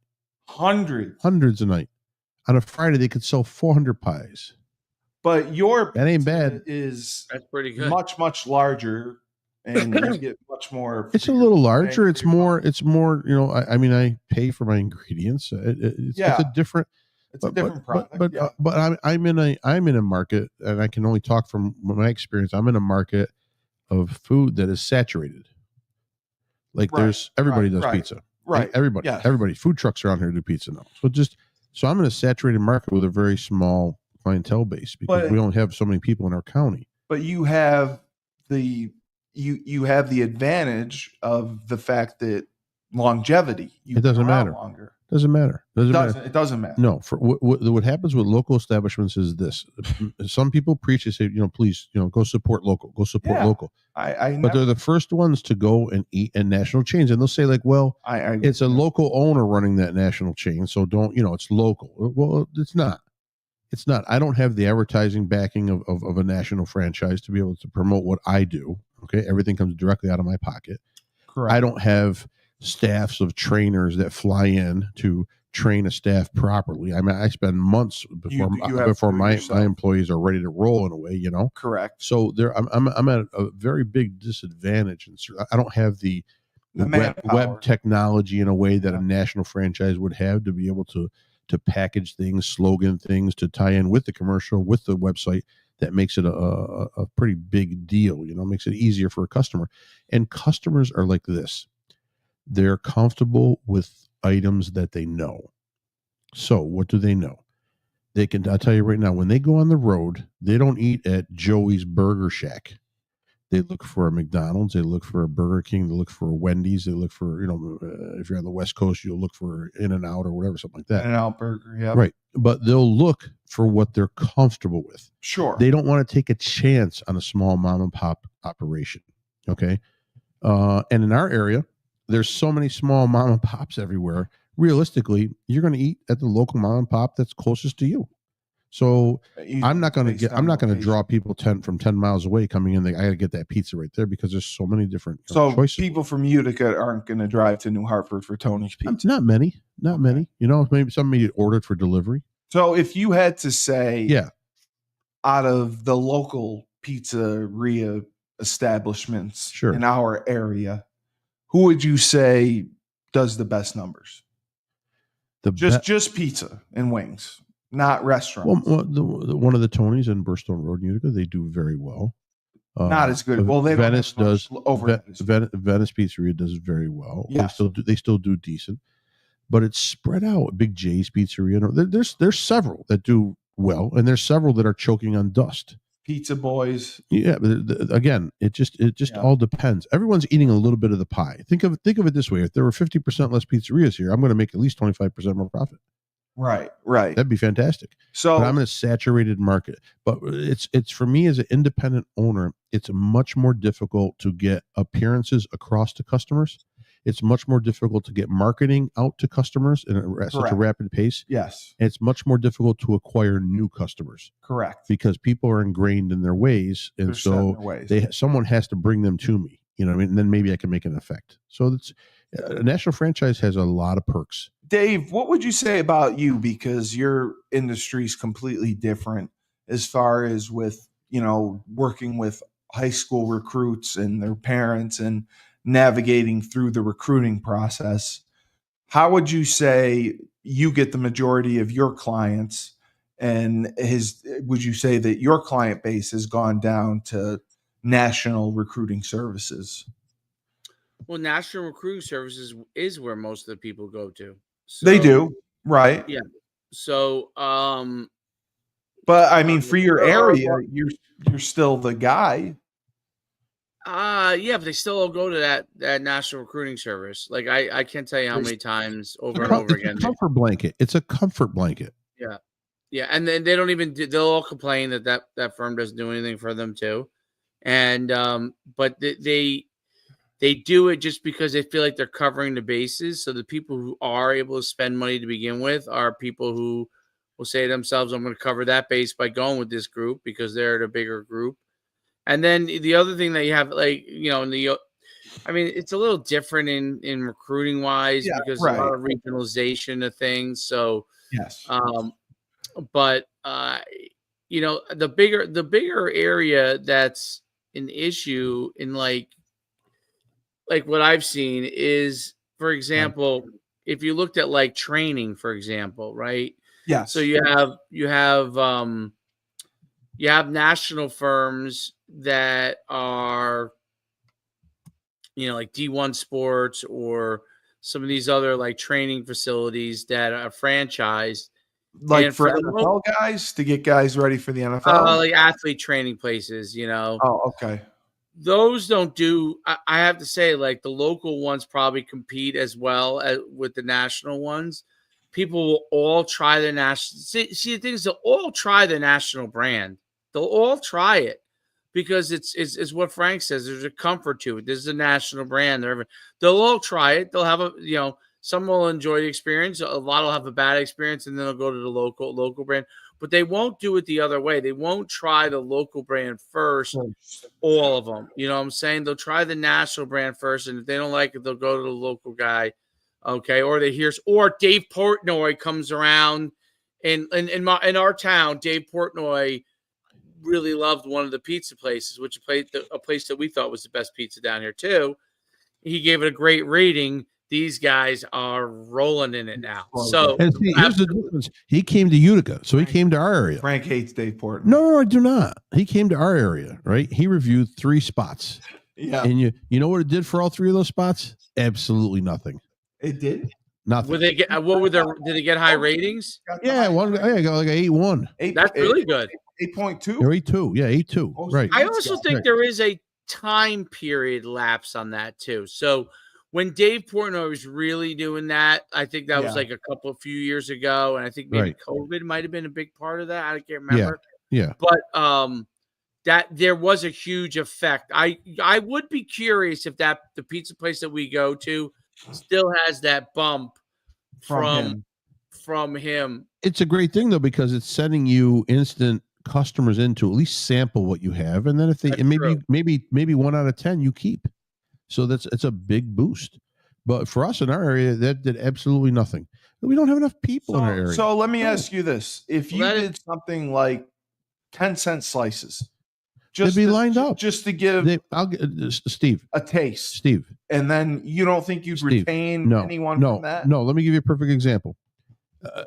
Hundreds a night. On a Friday, they could sell 400 pies. But that ain't bad. That's pretty good. Much larger, and you get much more. It's a little larger. It's more. I mean, I pay for my ingredients. It's a different. It's a different product. But I'm in a market, and I can only talk from my experience. I'm in a market of food that is saturated. Like everybody does pizza. Right. Everybody. Yes. Everybody. Food trucks around here do pizza now. So I'm in a saturated market with a very small clientele base because we only have so many people in our county. But you have the advantage of the fact that longevity. It doesn't matter. Longer. Doesn't matter. It doesn't matter. No. For what happens with local establishments is this: some people preach, they say, please, go support local, local. But they're the first ones to go and eat in national chains, and they'll say like, well, it's a local owner running that national chain, so don't, it's local. Well, it's not. It's not. I don't have the advertising backing of a national franchise to be able to promote what I do. Okay, everything comes directly out of my pocket. Correct. I don't have staffs of trainers that fly in to train a staff properly. I mean, I spend months before my employees are ready to roll in a way, Correct. So I'm at a very big disadvantage, and I don't have the web technology in a way that a national franchise would have to be able to package things, slogan things, to tie in with the commercial, with the website. That makes it a pretty big deal, makes it easier for a customer. And customers are like this. They're comfortable with items that they know. So what do they know? I'll tell you right now, when they go on the road, they don't eat at Joey's Burger Shack. They look for a McDonald's, they look for a Burger King, they look for a Wendy's, they look for, if you're on the West Coast, you'll look for In-N-Out or whatever, something like that. In-N-Out Burger, yeah. Right. But they'll look for what they're comfortable with. Sure. They don't want to take a chance on a small mom and pop operation. Okay. And in our area, there's so many small mom and pops everywhere. Realistically, you're going to eat at the local mom and pop that's closest to you. So I'm not going to draw people from 10 miles away coming in. I got to get that pizza right there because there's so many different choices. People from Utica aren't going to drive to New Hartford for Tony's Pizza. Not many. Maybe somebody ordered for delivery. So if you had to say, out of the local pizzeria establishments in our area, who would you say does the best numbers? Just pizza and wings. Not restaurants. Well, one of the Tonys in Burstone Road, Utica, they do very well. Not as good. Well, Venice does. Venice Pizzeria does very well. Yes. They still do decent, but it's spread out. Big J's Pizzeria. There's several that do well, and there's several that are choking on dust. Pizza Boys. Yeah, but again, it just all depends. Everyone's eating a little bit of the pie. Think of it this way: if there were 50% less pizzerias here, I'm going to make at least 25% more profit. Right. That'd be fantastic. But I'm in a saturated market. But it's for me as an independent owner, it's much more difficult to get appearances across to customers. It's much more difficult to get marketing out to customers at such a rapid pace. Yes. And it's much more difficult to acquire new customers. Correct. Because people are ingrained in their ways. And someone has to bring them to me. And then maybe I can make an effect. So a national franchise has a lot of perks. Dave, what would you say about you? Because your industry is completely different as far as with, working with high school recruits and their parents and navigating through the recruiting process. How would you say you get the majority of your clients? And would you say that your client base has gone down to national recruiting services? Well, national recruiting services is where most of the people go to. So, they do, right? Yeah. So, but I mean, for your area, you're still the guy. Yeah, but they still all go to that national recruiting service. Like I can't tell you how many times over and over again. It's a comfort blanket. It's a comfort blanket. Yeah. Yeah. And then they don't even, they'll all complain that firm doesn't do anything for them too. And, but they do it just because they feel like they're covering the bases. So the people who are able to spend money to begin with are people who will say to themselves, I'm going to cover that base by going with this group because they're the bigger group. And then the other thing that you have, it's a little different in recruiting wise because a lot of regionalization of things. So, yes. But the bigger area that's an issue in like what I've seen is, for example, if you looked at like training, for example, right? Yeah. So you have national firms that are, like D1 Sports or some of these other like training facilities that are franchised. Like for NFL guys to get guys ready for the NFL? Like athlete training places, Oh, okay. Those don't do, I have to say, like the local ones probably compete as well with the national ones. people will all try the national. See, the thing is, they'll all try the national brand. They'll all try it because it's what Frank says. There's a comfort to it. This is a national brand. They'll all try it. They'll have some will enjoy the experience. A lot will have a bad experience, and then they'll go to the local brand. But they won't do it the other way. They won't try the local brand first. All of them. You know what I'm saying? They'll try the national brand first, and if they don't like it, they'll go to the local guy. Okay, or Dave Portnoy comes around, and in our town, Dave Portnoy really loved one of the pizza places, which a place that we thought was the best pizza down here too. He gave it a great rating. These guys are rolling in it now. So and see, here's the difference. He came to Utica, so he came to our area. Frank hates Dave Portnoy. No, I do not. He came to our area, right? He reviewed 3 spots. Yeah. And you know what it did for all 3 of those spots? Absolutely nothing. It did? Nothing. Did they get high ratings? Yeah, I got like 8.1. That's really good. 8.2? Or 8.2. Yeah, 8.2. Right. I also think there is a time period lapse on that too. So when Dave Portnoy was really doing that, I think that was like a few years ago, and I think maybe COVID might have been a big part of that. I can't remember. Yeah. But that there was a huge effect. I would be curious if the pizza place that we go to still has that bump from him. It's a great thing though, because it's sending you instant customers in to at least sample what you have, and then if maybe 1 out of 10 you keep. So it's a big boost. But for us in our area, that did absolutely nothing. We don't have enough people in our area. So let me ask you this: if you did something like 10-cent slices, they'd be lined up just to give Steve a taste, Steve, and then you don't think you'd retain anyone from that? No, let me give you a perfect example.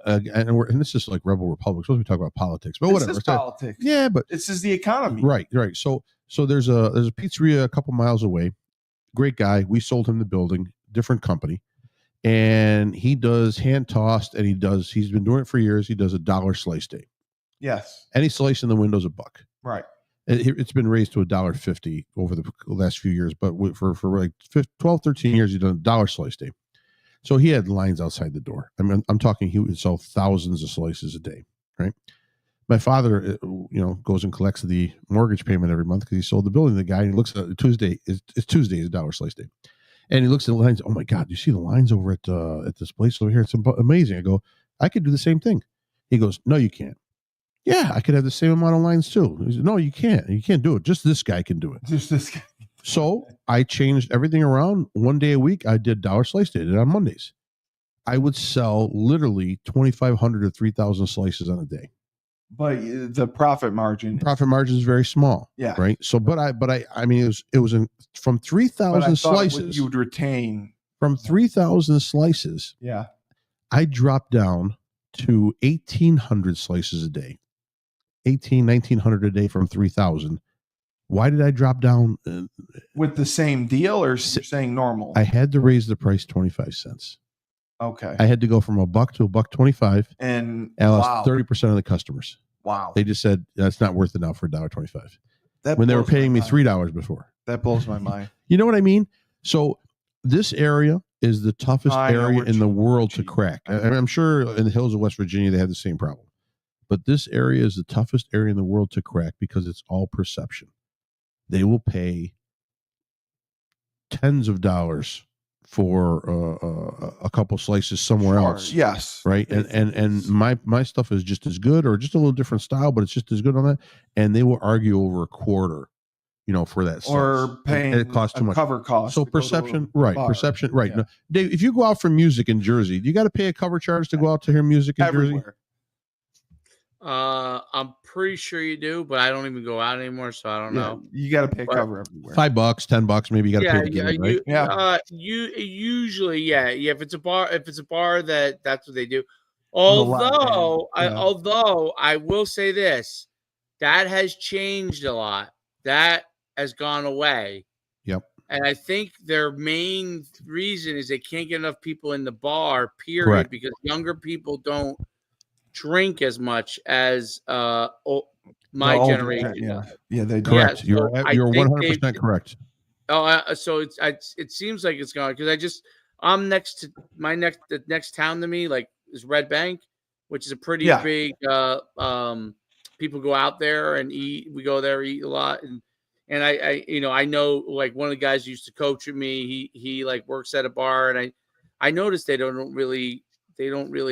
And this is like Rebel Republic. Supposed to be talking about politics, but whatever. This is politics. Yeah, but this is the economy. Right. So there's a pizzeria a couple miles away. Great guy. We sold him the building, different company, and he does hand tossed, and he's been doing it for years. He does $1 slice day. Yes. Any slice in the window's $1. Right. It's been raised to $1.50 over the last few years, but for like 12, 13 years, he's done $1 slice day. So he had lines outside the door. I mean, I'm talking he would sell thousands of slices a day, right? My father, goes and collects the mortgage payment every month because he sold the building to the guy. And he looks at Tuesday. It's Tuesday is $1 slice day, and he looks at the lines. Oh my God, you see the lines over at this place over here? It's amazing. I go, I could do the same thing. He goes, no, you can't. Yeah, I could have the same amount of lines too. He said, no, you can't. You can't do it. Just this guy can do it. Just this guy. So I changed everything around. 1 day a week, I did $1 slice day. And on Mondays, I would sell literally 2,500 to 3,000 slices on a day. But the profit margin is very small. Yeah. Right. So, but I mean, it was from 3,000 slices. You would retain from 3,000 slices. Yeah. I dropped down to 1,800 slices a day, 1,900 a day from 3,000. Why did I drop down? With the same deal, or you're saying normal? I had to raise the price 25 cents. Okay. I had to go from $1 to $1.25, and I lost 30% of the customers. Wow. They just said that's not worth it now for $1.25. When they were paying me $3 before. That blows my mind. You know what I mean? So this area is the toughest area in the world to crack. I'm sure in the hills of West Virginia they have the same problem, but this area is the toughest area in the world to crack because it's all perception. They will pay tens of dollars for a couple slices somewhere else. Yes. Right. And my stuff is just as good or just a little different style, but it's just as good on that. And they will argue over a quarter, for that slice. Or paying and it costs too much. Cover cost. So perception, right. Perception, right. Yeah. No, Dave, if you go out for music in Jersey, do you got to pay a cover charge to go out to hear music in Jersey? I'm pretty sure you do, but I don't even go out anymore, so I don't know. You got to pay cover everywhere. $5, $10, maybe you got to pay to get it, right? You usually, if it's a bar, that's what they do. Although I will say this, that has changed a lot. That has gone away. Yep. And I think their main reason is they can't get enough people in the bar, period, Correct. Because younger people don't drink as much as my generation. Yeah, they do. Correct. You're 100% correct. So it seems like it's gone because I'm next to the next town to me, like is Red Bank, which is a pretty Yeah. big. People go out there and eat. We go there, eat a lot, and I know like one of the guys who used to coach with me. He like works at a bar, and I noticed they don't really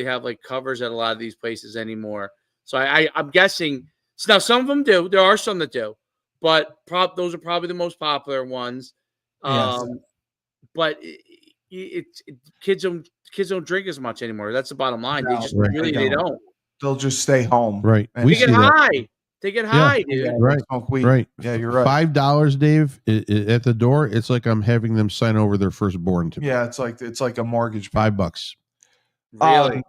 have like covers at a lot of these places anymore. So I'm guessing. So now some of them do. There are some that do, but those are probably the most popular ones. Yes. But kids don't drink as much anymore. That's the bottom line. They No, just right. they don't. They'll just stay home. Right. And They get high. They get high, dude. Yeah, Right. smoke weed. Right. Yeah, you're right. $5, Dave, at the door. It's like I'm having them sign over their firstborn to me. Yeah, it's like a mortgage. $5. Really?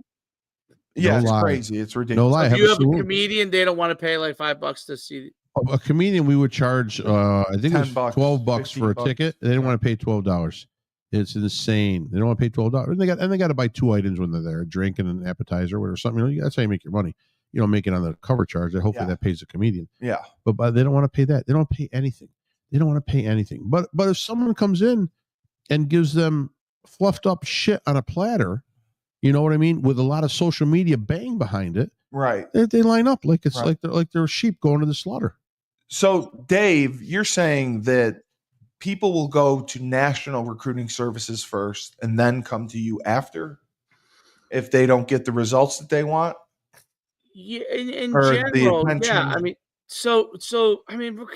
Yeah, No it's lie. crazy. It's ridiculous. No lie. If you have a salute. comedian, they don't want to pay like $5 to see. A comedian, we would charge, I think it was $10, $12 for a $15. ticket. They didn't want to pay $12. It's insane. They don't want to pay $12. And they got to buy 2 items when they're there, a drink and an appetizer or something. That's how you make your money. You don't make it on the cover charge. Hopefully that pays the comedian. Yeah. But they don't want to pay that. They don't pay anything. They don't want to pay anything. But if someone comes in and gives them fluffed up shit on a platter, you know what I mean, with a lot of social media bang behind it, Right. they line up like it's Right. like they're sheep going to the slaughter. So, Dave, you're saying that people will go to national recruiting services first and then come to you after if they don't get the results that they want? Yeah, in Or the general, attention. yeah. I mean, I mean,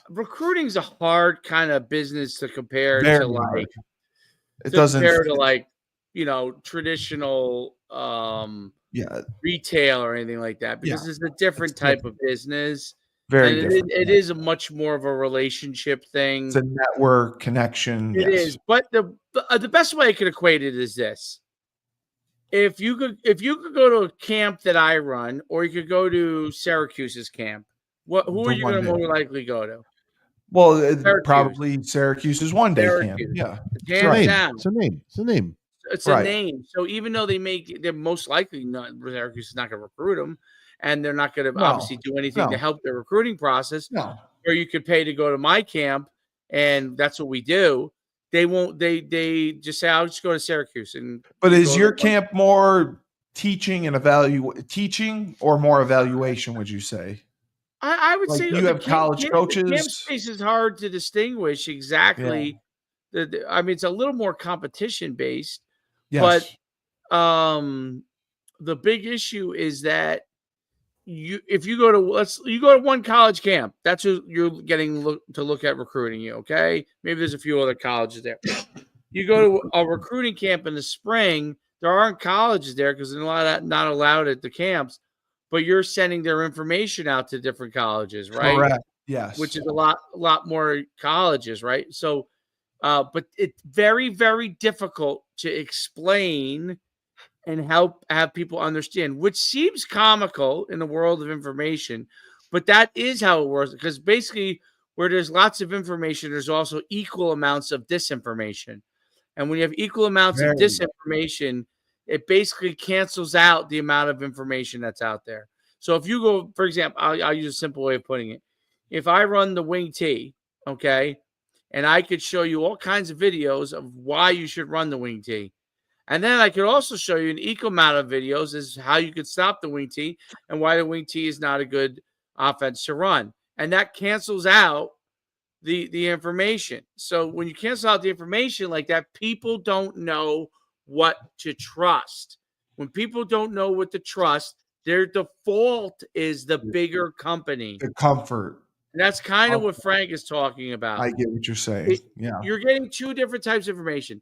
recruiting's a hard kind of business to compare Very to hard. like It doesn't. compare to like traditional Yeah, retail or anything like that because it's a different It's type of business. very And different. it is a much more of a relationship thing. It's a network connection. It is, but the best way I could equate it is this: if you could go to a camp that I run, or you could go to Syracuse's camp, who are you going to more likely go to? Well, Syracuse. probably Syracuse's one day camp. Syracuse. Yeah, Hands right. down. It's a name. It's a name. It's Right. a name. So even though they're most likely not, Syracuse is not going to recruit them, and they're not going to obviously do anything to help their recruiting process. No. Or you could pay to go to my camp, and that's what we do. They won't. They just say, "I'll just go to Syracuse." But is your camp more teaching and teaching or more evaluation? Would you say? I would say you have college coaches. The camp space is hard to distinguish exactly. I mean, it's a little more competition based. Yes. But the big issue is that if you go to one college camp, that's who you're getting to look at recruiting you. Okay, maybe there's a few other colleges there. You go to a recruiting camp in the spring, there aren't colleges there because they're not allowed at the camps, but you're sending their information out to different colleges, right? Correct. Yes. Which is a lot more colleges, right? So, but it's very, very difficult to explain and have people understand, which seems comical in the world of information, but that is how it works. Because basically, where there's lots of information, there's also equal amounts of disinformation. And when you have equal amounts of disinformation, it basically cancels out the amount of information that's out there. So if you go, for example, I'll use a simple way of putting it. If I run the wing tee, okay, and I could show you all kinds of videos of why you should run the wing tee. And then I could also show you an equal amount of videos as how you could stop the wing tee and why the wing tee is not a good offense to run. And that cancels out the information. So when you cancel out the information like that, people don't know what to trust. When people don't know what to trust, their default is the bigger company. The comfort. And that's kind of what Frank is talking about. I get what you're saying. You're getting two different types of information.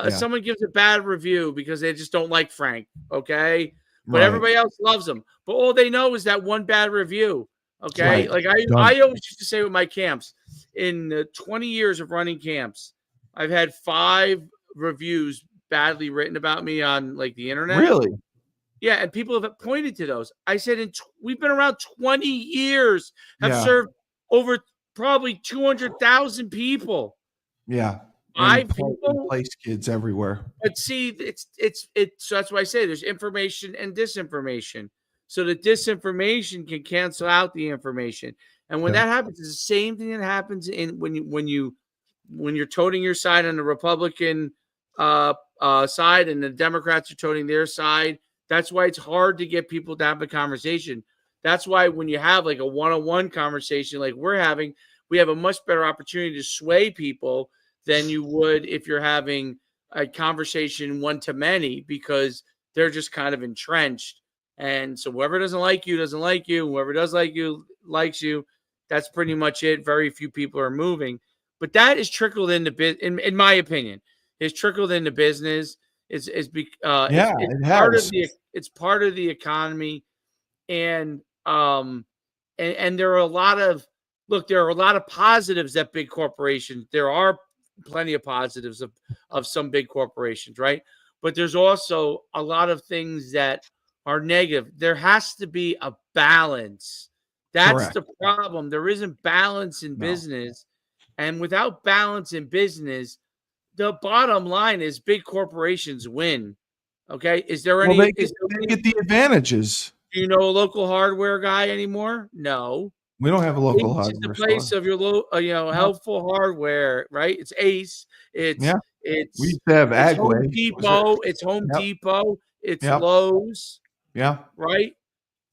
Someone gives a bad review because they just don't like Frank, okay? But everybody else loves him. But all they know is that one bad review, okay? Right. Like I always used to say with my camps, in 20 years of running camps, I've had 5 reviews badly written about me on like the internet. Really? Yeah, and people have pointed to those. I said, we've been around 20 years, have served over probably 200,000 people. Yeah. 5 people, place kids everywhere. But see, it's so that's why I say there's information and disinformation. So the disinformation can cancel out the information, and when that happens, it's the same thing that happens when you're toting your side on the Republican side, and the Democrats are toting their side. That's why it's hard to get people to have a conversation. That's why when you have like a one-on-one conversation like we're having, we have a much better opportunity to sway people than you would if you're having a conversation one-to-many, because they're just kind of entrenched. And so whoever doesn't like you, doesn't like you. Whoever does like you, likes you. That's pretty much it. Very few people are moving. But that is trickled into in my opinion, is trickled into business. It's it has. It's part of the economy. And there are a lot of positives that big corporations. There are plenty of positives of some big corporations, right? But there's also a lot of things that are negative. There has to be a balance. That's Correct. the problem. There isn't balance in business. And without balance in business, the bottom line is big corporations win. Okay. Is there any? They get the advantages. Do you know a local hardware guy anymore? No. We don't have a local Ace hardware is the place store. of your helpful hardware, right? It's Ace. It's we used to have Agway. Home Depot. It's Home Depot. It's Lowe's. Yeah. Right.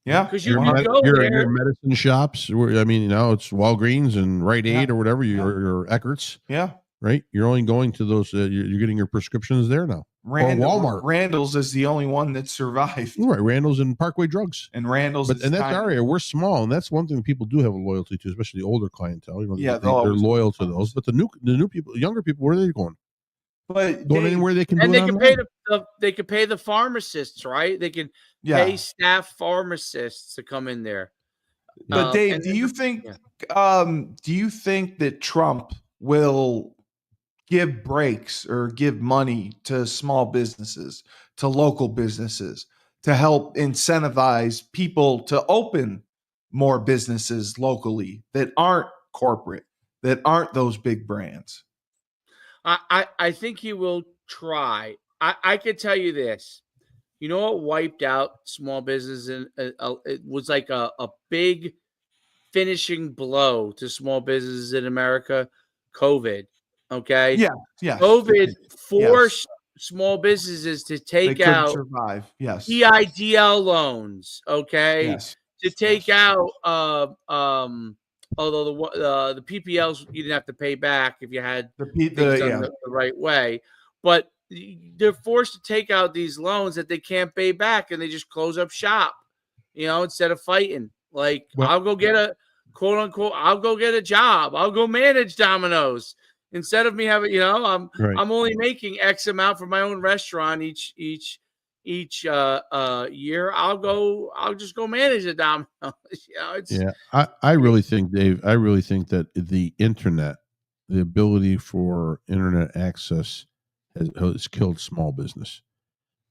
Yeah. Because you can go there. Your medicine shops. I mean, it's Walgreens and Rite Aid or whatever. Your Eckert's. Yeah. Right. You're only going to those. You're getting your prescriptions there now. Walmart. Randall's is the only one that survived. Right. Randall's and Parkway Drugs. And Randall's. And that's our area. We're small, and that's one thing people do have a loyalty to, especially the older clientele. They're loyal to those. But the new people, younger people, where are they going? But going anywhere they can. And do they can pay they can pay the pharmacists, right? They can pay staff pharmacists to come in there. But Dave, do you think that Trump will give breaks or give money to small businesses, to local businesses, to help incentivize people to open more businesses locally that aren't corporate, that aren't those big brands? I think he will try. I could tell you this. You know what wiped out small business? And it was like a big finishing blow to small businesses in America. COVID. Okay. Yeah. COVID forced small businesses to take out survive. Yes. EIDL loans. Okay. Yes. To take out although the PPLs you didn't have to pay back if you had things done the right way, but they're forced to take out these loans that they can't pay back, and they just close up shop. Instead of fighting, I'll go get a quote unquote, I'll go get a job. I'll go manage Domino's instead of me having, I'm only making X amount for my own restaurant each year. I'll just go manage the Domino's. I really think, Dave, that the internet, the ability for internet access has killed small business.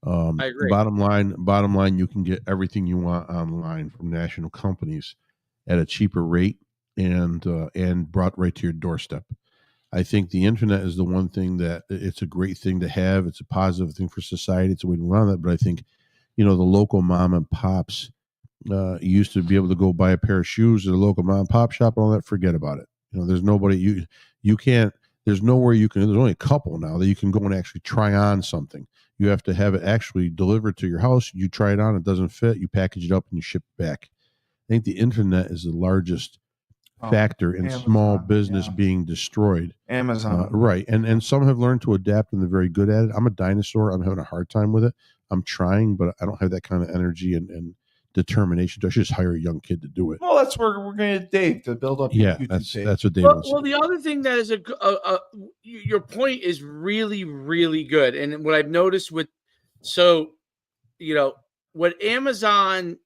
I agree. Bottom line, you can get everything you want online from national companies at a cheaper rate and brought right to your doorstep. I think the internet is the one thing that it's a great thing to have. It's a positive thing for society. It's a way to run it. But I think, the local mom and pops used to be able to go buy a pair of shoes at a local mom and pop shop and all that. Forget about it. There's nobody, you can't, there's nowhere you can, there's only a couple now that you can go and actually try on something. You have to have it actually delivered to your house. You try it on, it doesn't fit, you package it up and you ship it back. I think the internet is the largest factor in Amazon, small business being destroyed. Amazon. Right. And some have learned to adapt and they're very good at it. I'm a dinosaur. I'm having a hard time with it. I'm trying, but I don't have that kind of energy and determination. I should just hire a young kid to do it. Well, that's where we're going to get Dave to build up. That's what Dave wants. Well, the other thing that is your point is really, really good. And what I've noticed what Amazon,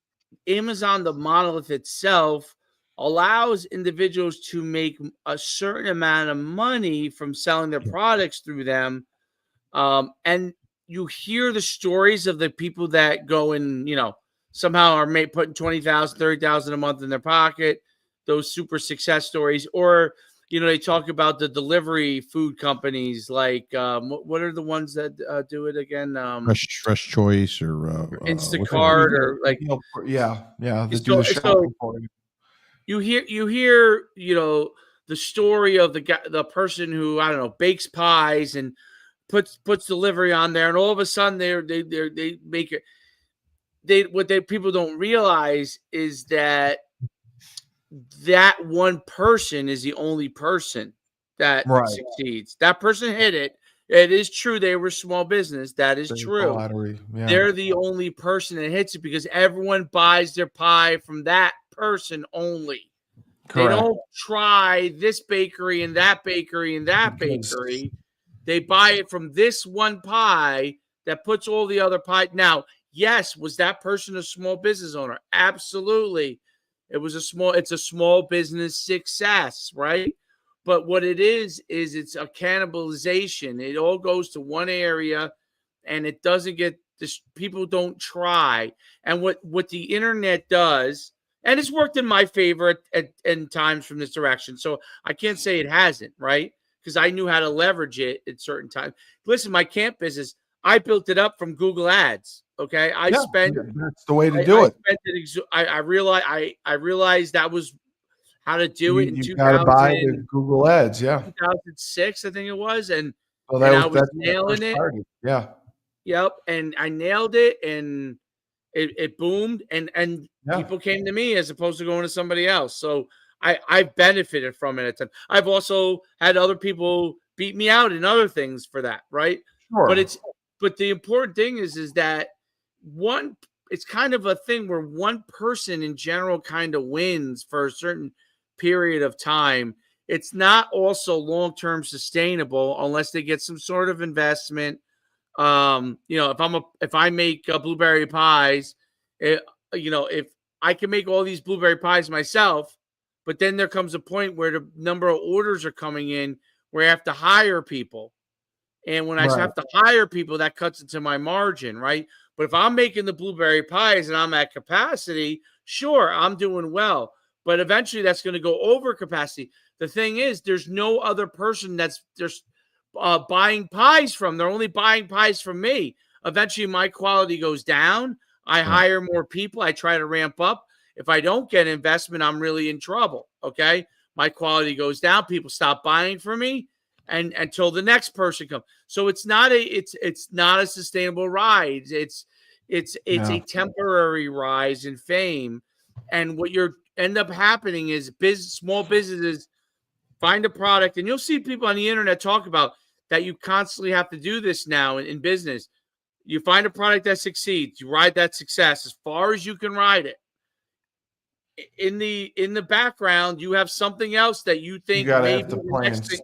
the monolith itself, allows individuals to make a certain amount of money from selling their products through them. And you hear the stories of the people that go and, somehow are putting $20,000, $30,000 a month in their pocket, those super success stories. Or, they talk about the delivery food companies, like what are the ones that do it again? Fresh Choice or Instacart or like. You hear, the story of the person who, I don't know, bakes pies and puts delivery on there, and all of a sudden they make it. What people don't realize is that one person is the only person that succeeds. That person hit it. It is true they were small business. That is true. Lottery. Yeah. They're the only person that hits it because everyone buys their pie from that person only. Correct. They don't try this bakery and that bakery and that bakery. They buy it from this one pie that puts all the other pie. Now, yes, was that person a small business owner? Absolutely. It's a small business success, right? But what it is it's a cannibalization. It all goes to one area and it doesn't get this. People don't try. And what the internet does, and it's worked in my favor at times from this direction. So I can't say it hasn't, right? Because I knew how to leverage it at certain times. Listen, my camp business, I built it up from Google Ads. Okay, that's the way to do it. I realized that was how to do it in 2000. You got to buy the Google Ads, 2006, I think it was, and I was nailing it. Yeah. Yep, and I nailed it, and it boomed, and people came to me as opposed to going to somebody else. So I benefited from it at the time. I've also had other people beat me out in other things for that, right? Sure. But the important thing is that it's kind of a thing where one person in general kind of wins for a certain period of time. It's not also long-term sustainable unless they get some sort of investment. If I make blueberry pies, if I can make all these blueberry pies myself, but then there comes a point where the number of orders are coming in where I have to hire people. And when I have to hire people, that cuts into my margin, right? But if I'm making the blueberry pies and I'm at capacity, sure, I'm doing well. But eventually that's going to go over capacity. The thing is, there's no other person that's buying pies from. They're only buying pies from me. Eventually my quality goes down. I hire more people. I try to ramp up. If I don't get investment, I'm really in trouble, okay? My quality goes down. People stop buying from me. And until the next person comes, so it's not a sustainable ride. It's a temporary rise in fame, and what you end up happening is small businesses find a product, and you'll see people on the internet talk about that. You constantly have to do this now in business. You find a product that succeeds, you ride that success as far as you can ride it. In the background, you have something else that you think maybe the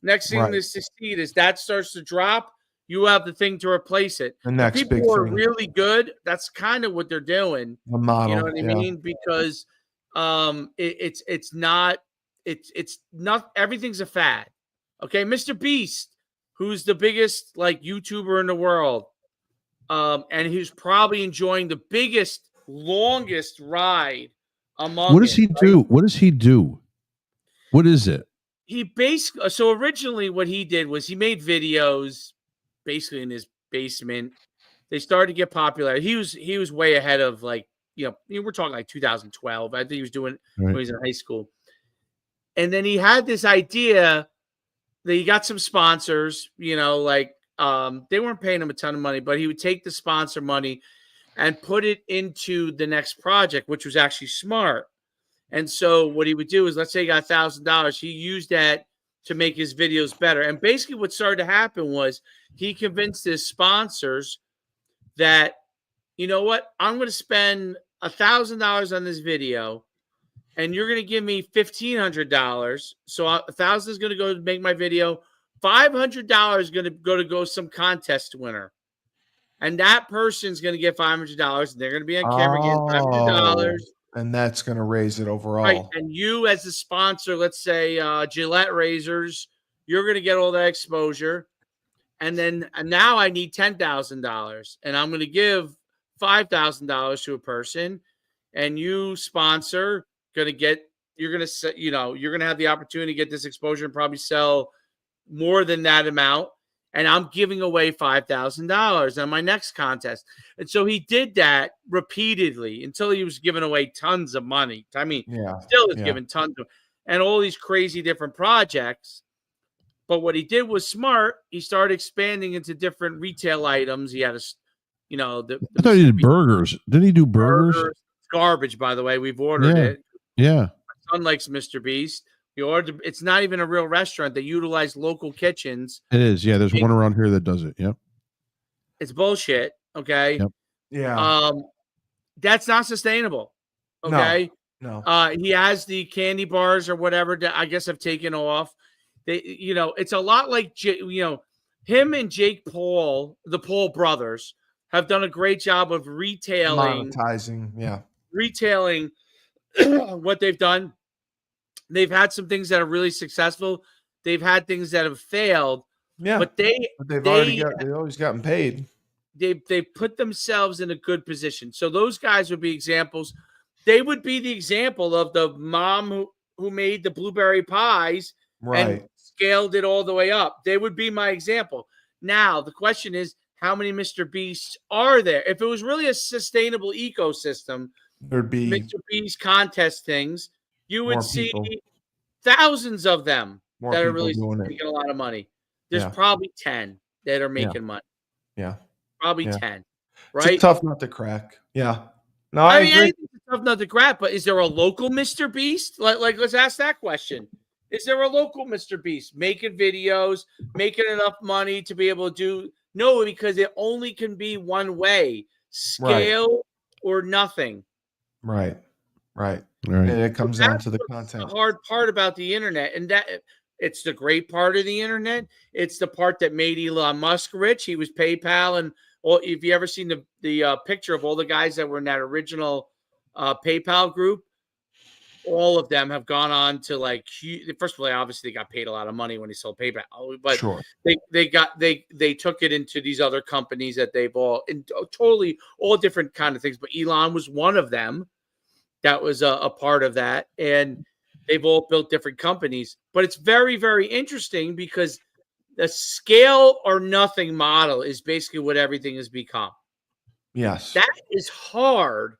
next thing to succeed is that starts to drop. You have the thing to replace it. The next people big who are thing. really good, that's kind of what they're doing. The model, you know what I mean? Because it's not everything's a fad. Okay, Mr. Beast, who's the biggest YouTuber in the world, and he's probably enjoying the biggest, longest ride among. What does he do? What does he do? What is it? He basically, so originally what he did was he made videos basically in his basement. They started to get popular. He was way ahead of we're talking 2012. I think he was doing when he was in high school. And then he had this idea that he got some sponsors, they weren't paying him a ton of money, but he would take the sponsor money and put it into the next project, which was actually smart. And so what he would do is, let's say he got $1,000. He used that to make his videos better. And basically what started to happen was he convinced his sponsors that, you know what, I'm going to spend $1,000 on this video and you're going to give me $1,500. So $1,000 is going to go to make my video. $500 is going to go some contest winner. And that person's going to get $500 and they're going to be on camera getting $500. And that's going to raise it overall. Right. And you as the sponsor, let's say Gillette razors, you're going to get all that exposure. And now I need $10,000 and I'm going to give $5,000 to a person, and you sponsor you're going to have the opportunity to get this exposure and probably sell more than that amount. And I'm giving away $5,000 on my next contest. And so he did that repeatedly until he was giving away tons of money. I mean, still is giving tons of, and all these crazy different projects. But what he did was smart. He started expanding into different retail items. He had the I thought he did burgers. Didn't he do burgers? Garbage, by the way. We've ordered Yeah. it. Yeah. My son likes Mr. Beast. We ordered. It's not even a real restaurant. They utilize local kitchens. It is. Yeah. There's one around here that does it. Yep. It's bullshit. Okay. Yep. Yeah. That's not sustainable. Okay. No. He has the candy bars or whatever that I guess have taken off. It's a lot like him and Jake Paul, the Paul brothers, have done a great job of monetizing. Yeah. Retailing what they've done. They've had some things that are really successful. They've had things that have failed. Yeah. But they've always gotten paid. They put themselves in a good position. So those guys would be examples. They would be the example of the mom who made the blueberry pies and scaled it all the way up. They would be my example. Now, the question is, how many Mr. Beasts are there? If it was really a sustainable ecosystem, there'd be Mr. Beast contest things, you would see thousands of them that are really making a lot of money. There's probably 10 that are making money. Yeah. Probably 10. Right? It's a tough nut to crack. Yeah. No, I agree. think it's a tough nut to crack, but is there a local Mr. Beast? Like, let's ask that question. Is there a local Mr. Beast making videos, making enough money to be able to do? No, because it only can be one way: scale or nothing. Right. And it comes down to the content. The hard part about the internet, and that it's the great part of the internet. It's the part that made Elon Musk rich. He was PayPal, and if you ever seen the picture of all the guys that were in that original PayPal group, all of them have gone on to first of all, obviously they got paid a lot of money when they sold PayPal, but they took it into these other companies that they've all in totally all different kind of things. But Elon was one of them that was a part of that, and they've all built different companies. But it's very, very interesting because the scale or nothing model is basically what everything has become. Yes, that is hard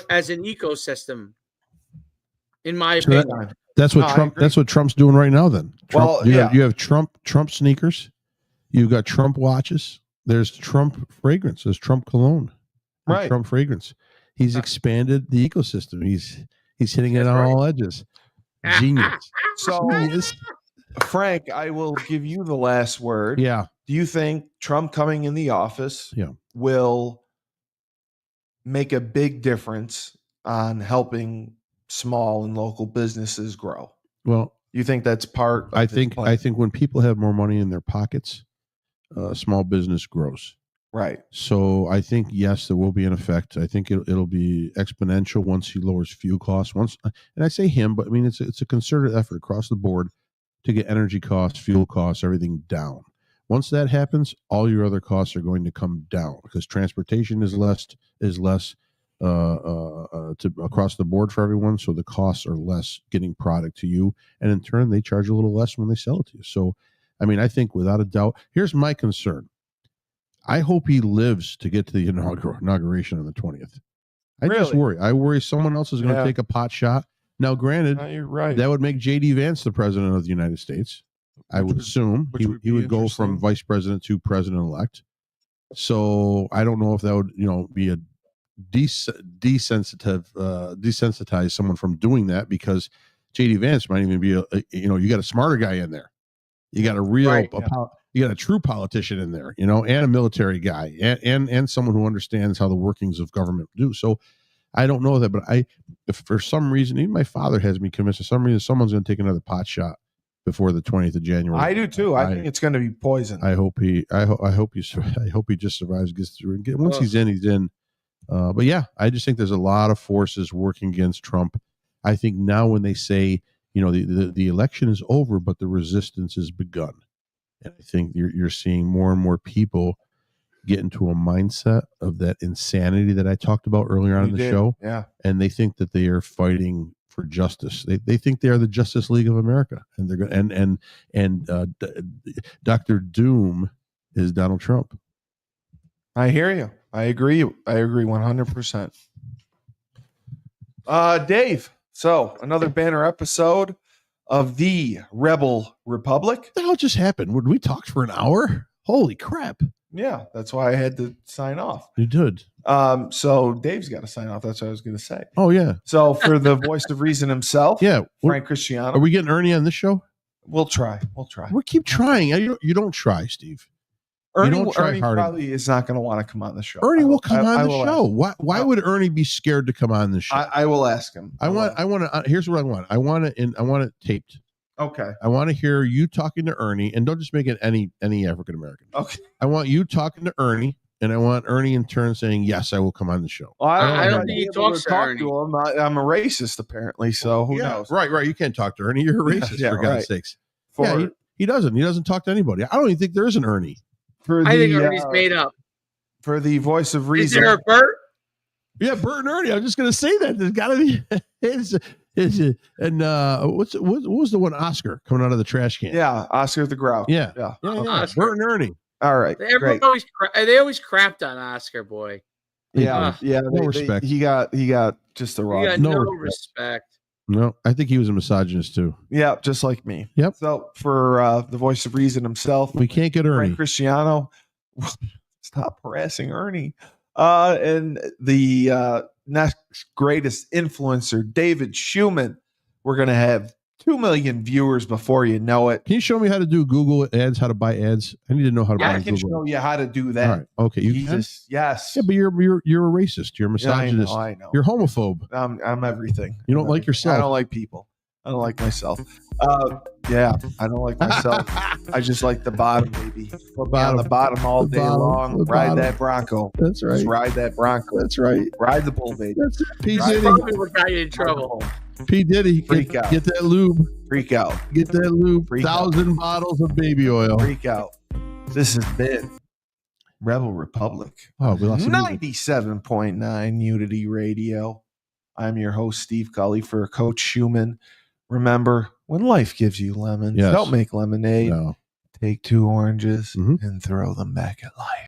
as an ecosystem. In my opinion, that's what Trump. That's what Trump's doing right now. Then, Trump, you have Trump sneakers. You've got Trump watches. There's Trump fragrance. There's Trump cologne. Right. Trump fragrance. He's expanded the ecosystem. He's hitting it on all edges. Genius. So, Frank, I will give you the last word. Yeah. Do you think Trump coming in the office will make a big difference on helping small and local businesses grow? Well, you think that's part of I think when people have more money in their pockets, small business grows. Right. So I think, yes, there will be an effect. I think it'll be exponential once he lowers fuel costs. And I say him, but I mean, it's a concerted effort across the board to get energy costs, fuel costs, everything down. Once that happens, all your other costs are going to come down because transportation is less across the board for everyone. So the costs are less getting product to you. And in turn, they charge a little less when they sell it to you. So, I mean, I think without a doubt, here's my concern. I hope he lives to get to the inauguration on the 20th. Just worry. I worry someone else is going to take a pot shot. Now, granted, you're right. That would make J.D. Vance the president of the United States. I would assume he would go from vice president to president-elect. So I don't know if that would, be a desensitize someone from doing that because J.D. Vance might even be you got a smarter guy in there. You got a real, you got a true politician in there, and a military guy and someone who understands how the workings of government do. So I don't know that, but if for some reason, even my father has me convinced for some reason someone's going to take another pot shot before the 20th of January. I do too. I think it's going to be poison. I hope he just survives, gets through. Once he's in, he's in. But yeah, I just think there's a lot of forces working against Trump. I think now when they say, the election is over, but the resistance has begun. And I think you're seeing more and more people get into a mindset of that insanity that I talked about earlier on in the show. Yeah. And they think that they are fighting for justice. They think they are the Justice League of America. And they're going and Dr. Doom is Donald Trump. I hear you. I agree 100%. Dave, so another banner episode. of the Rebel Republic. What the hell just happened? Would we talk for an hour? Holy crap. Yeah, that's why I had to sign off. You did. So Dave's got to sign off. That's what I was going to say. Oh, yeah. So for the voice of reason himself, Yeah. Frank Cristiano. Are we getting Ernie on this show? We'll try. We keep trying. You don't try, Steve. Ernie hard probably is not going to want to come on the show. Ernie will come on the show. Why No. would Ernie be scared to come on the show? I will ask him. I want to. Here's what I want. I want it taped. Okay. I want to hear you talking to Ernie, and don't just make it any African American. Okay. I want you talking to Ernie, and I want Ernie in turn saying, "Yes, I will come on the show." Well, I don't think he talks to Ernie. him. I'm a racist, apparently. So who knows? Right. You can't talk to Ernie. You're a racist, for God's sakes. He doesn't. He doesn't talk to anybody. I don't even think there is an Ernie. I think Ernie's made up. For the voice of reason. Is there a Bert? Yeah, Bert and Ernie. I was just going to say that. There's got to be. And what was the one? Oscar coming out of the trash can. Yeah, Oscar the Grouch. Yeah. Oscar. Bert and Ernie. All right. They always crapped on Oscar boy. Yeah. No respect. He got just the wrong. He got no respect. No, I think he was a misogynist too. Yeah, just like me. Yep. So for the voice of reason himself, we can't get Ernie. Frank Cristiano. Stop harassing Ernie. And the next greatest influencer, David Schuman. We're gonna have 2 million viewers before you know it. Can you show me how to do Google ads? How to buy ads? I need to know how to buy I can Google. show you how to do that. All right. Okay. You Jesus. Yes. Yeah, but you're a racist. You're a misogynist. I know. You're homophobe. I'm everything. You don't like yourself. I don't like people. I don't like myself. Yeah, I don't like myself. I just like the bottom, baby. Put me on the bottom all day long. Ride that Bronco. That's right. Just ride that Bronco. That's right. Ride the bull, baby. That's it. P. That's Diddy. probably what got you in trouble. P. Diddy. Freak out. Get that lube. Freak out. Get that lube. Freak out. 1,000 bottles of baby oil. Freak out. This has been Rebel Republic. Oh, we lost 97.9 Unity Radio. I'm your host, Steve Cully, for Coach Schuman. Remember, when life gives you lemons, don't make lemonade. No. Take 2 oranges and throw them back at life.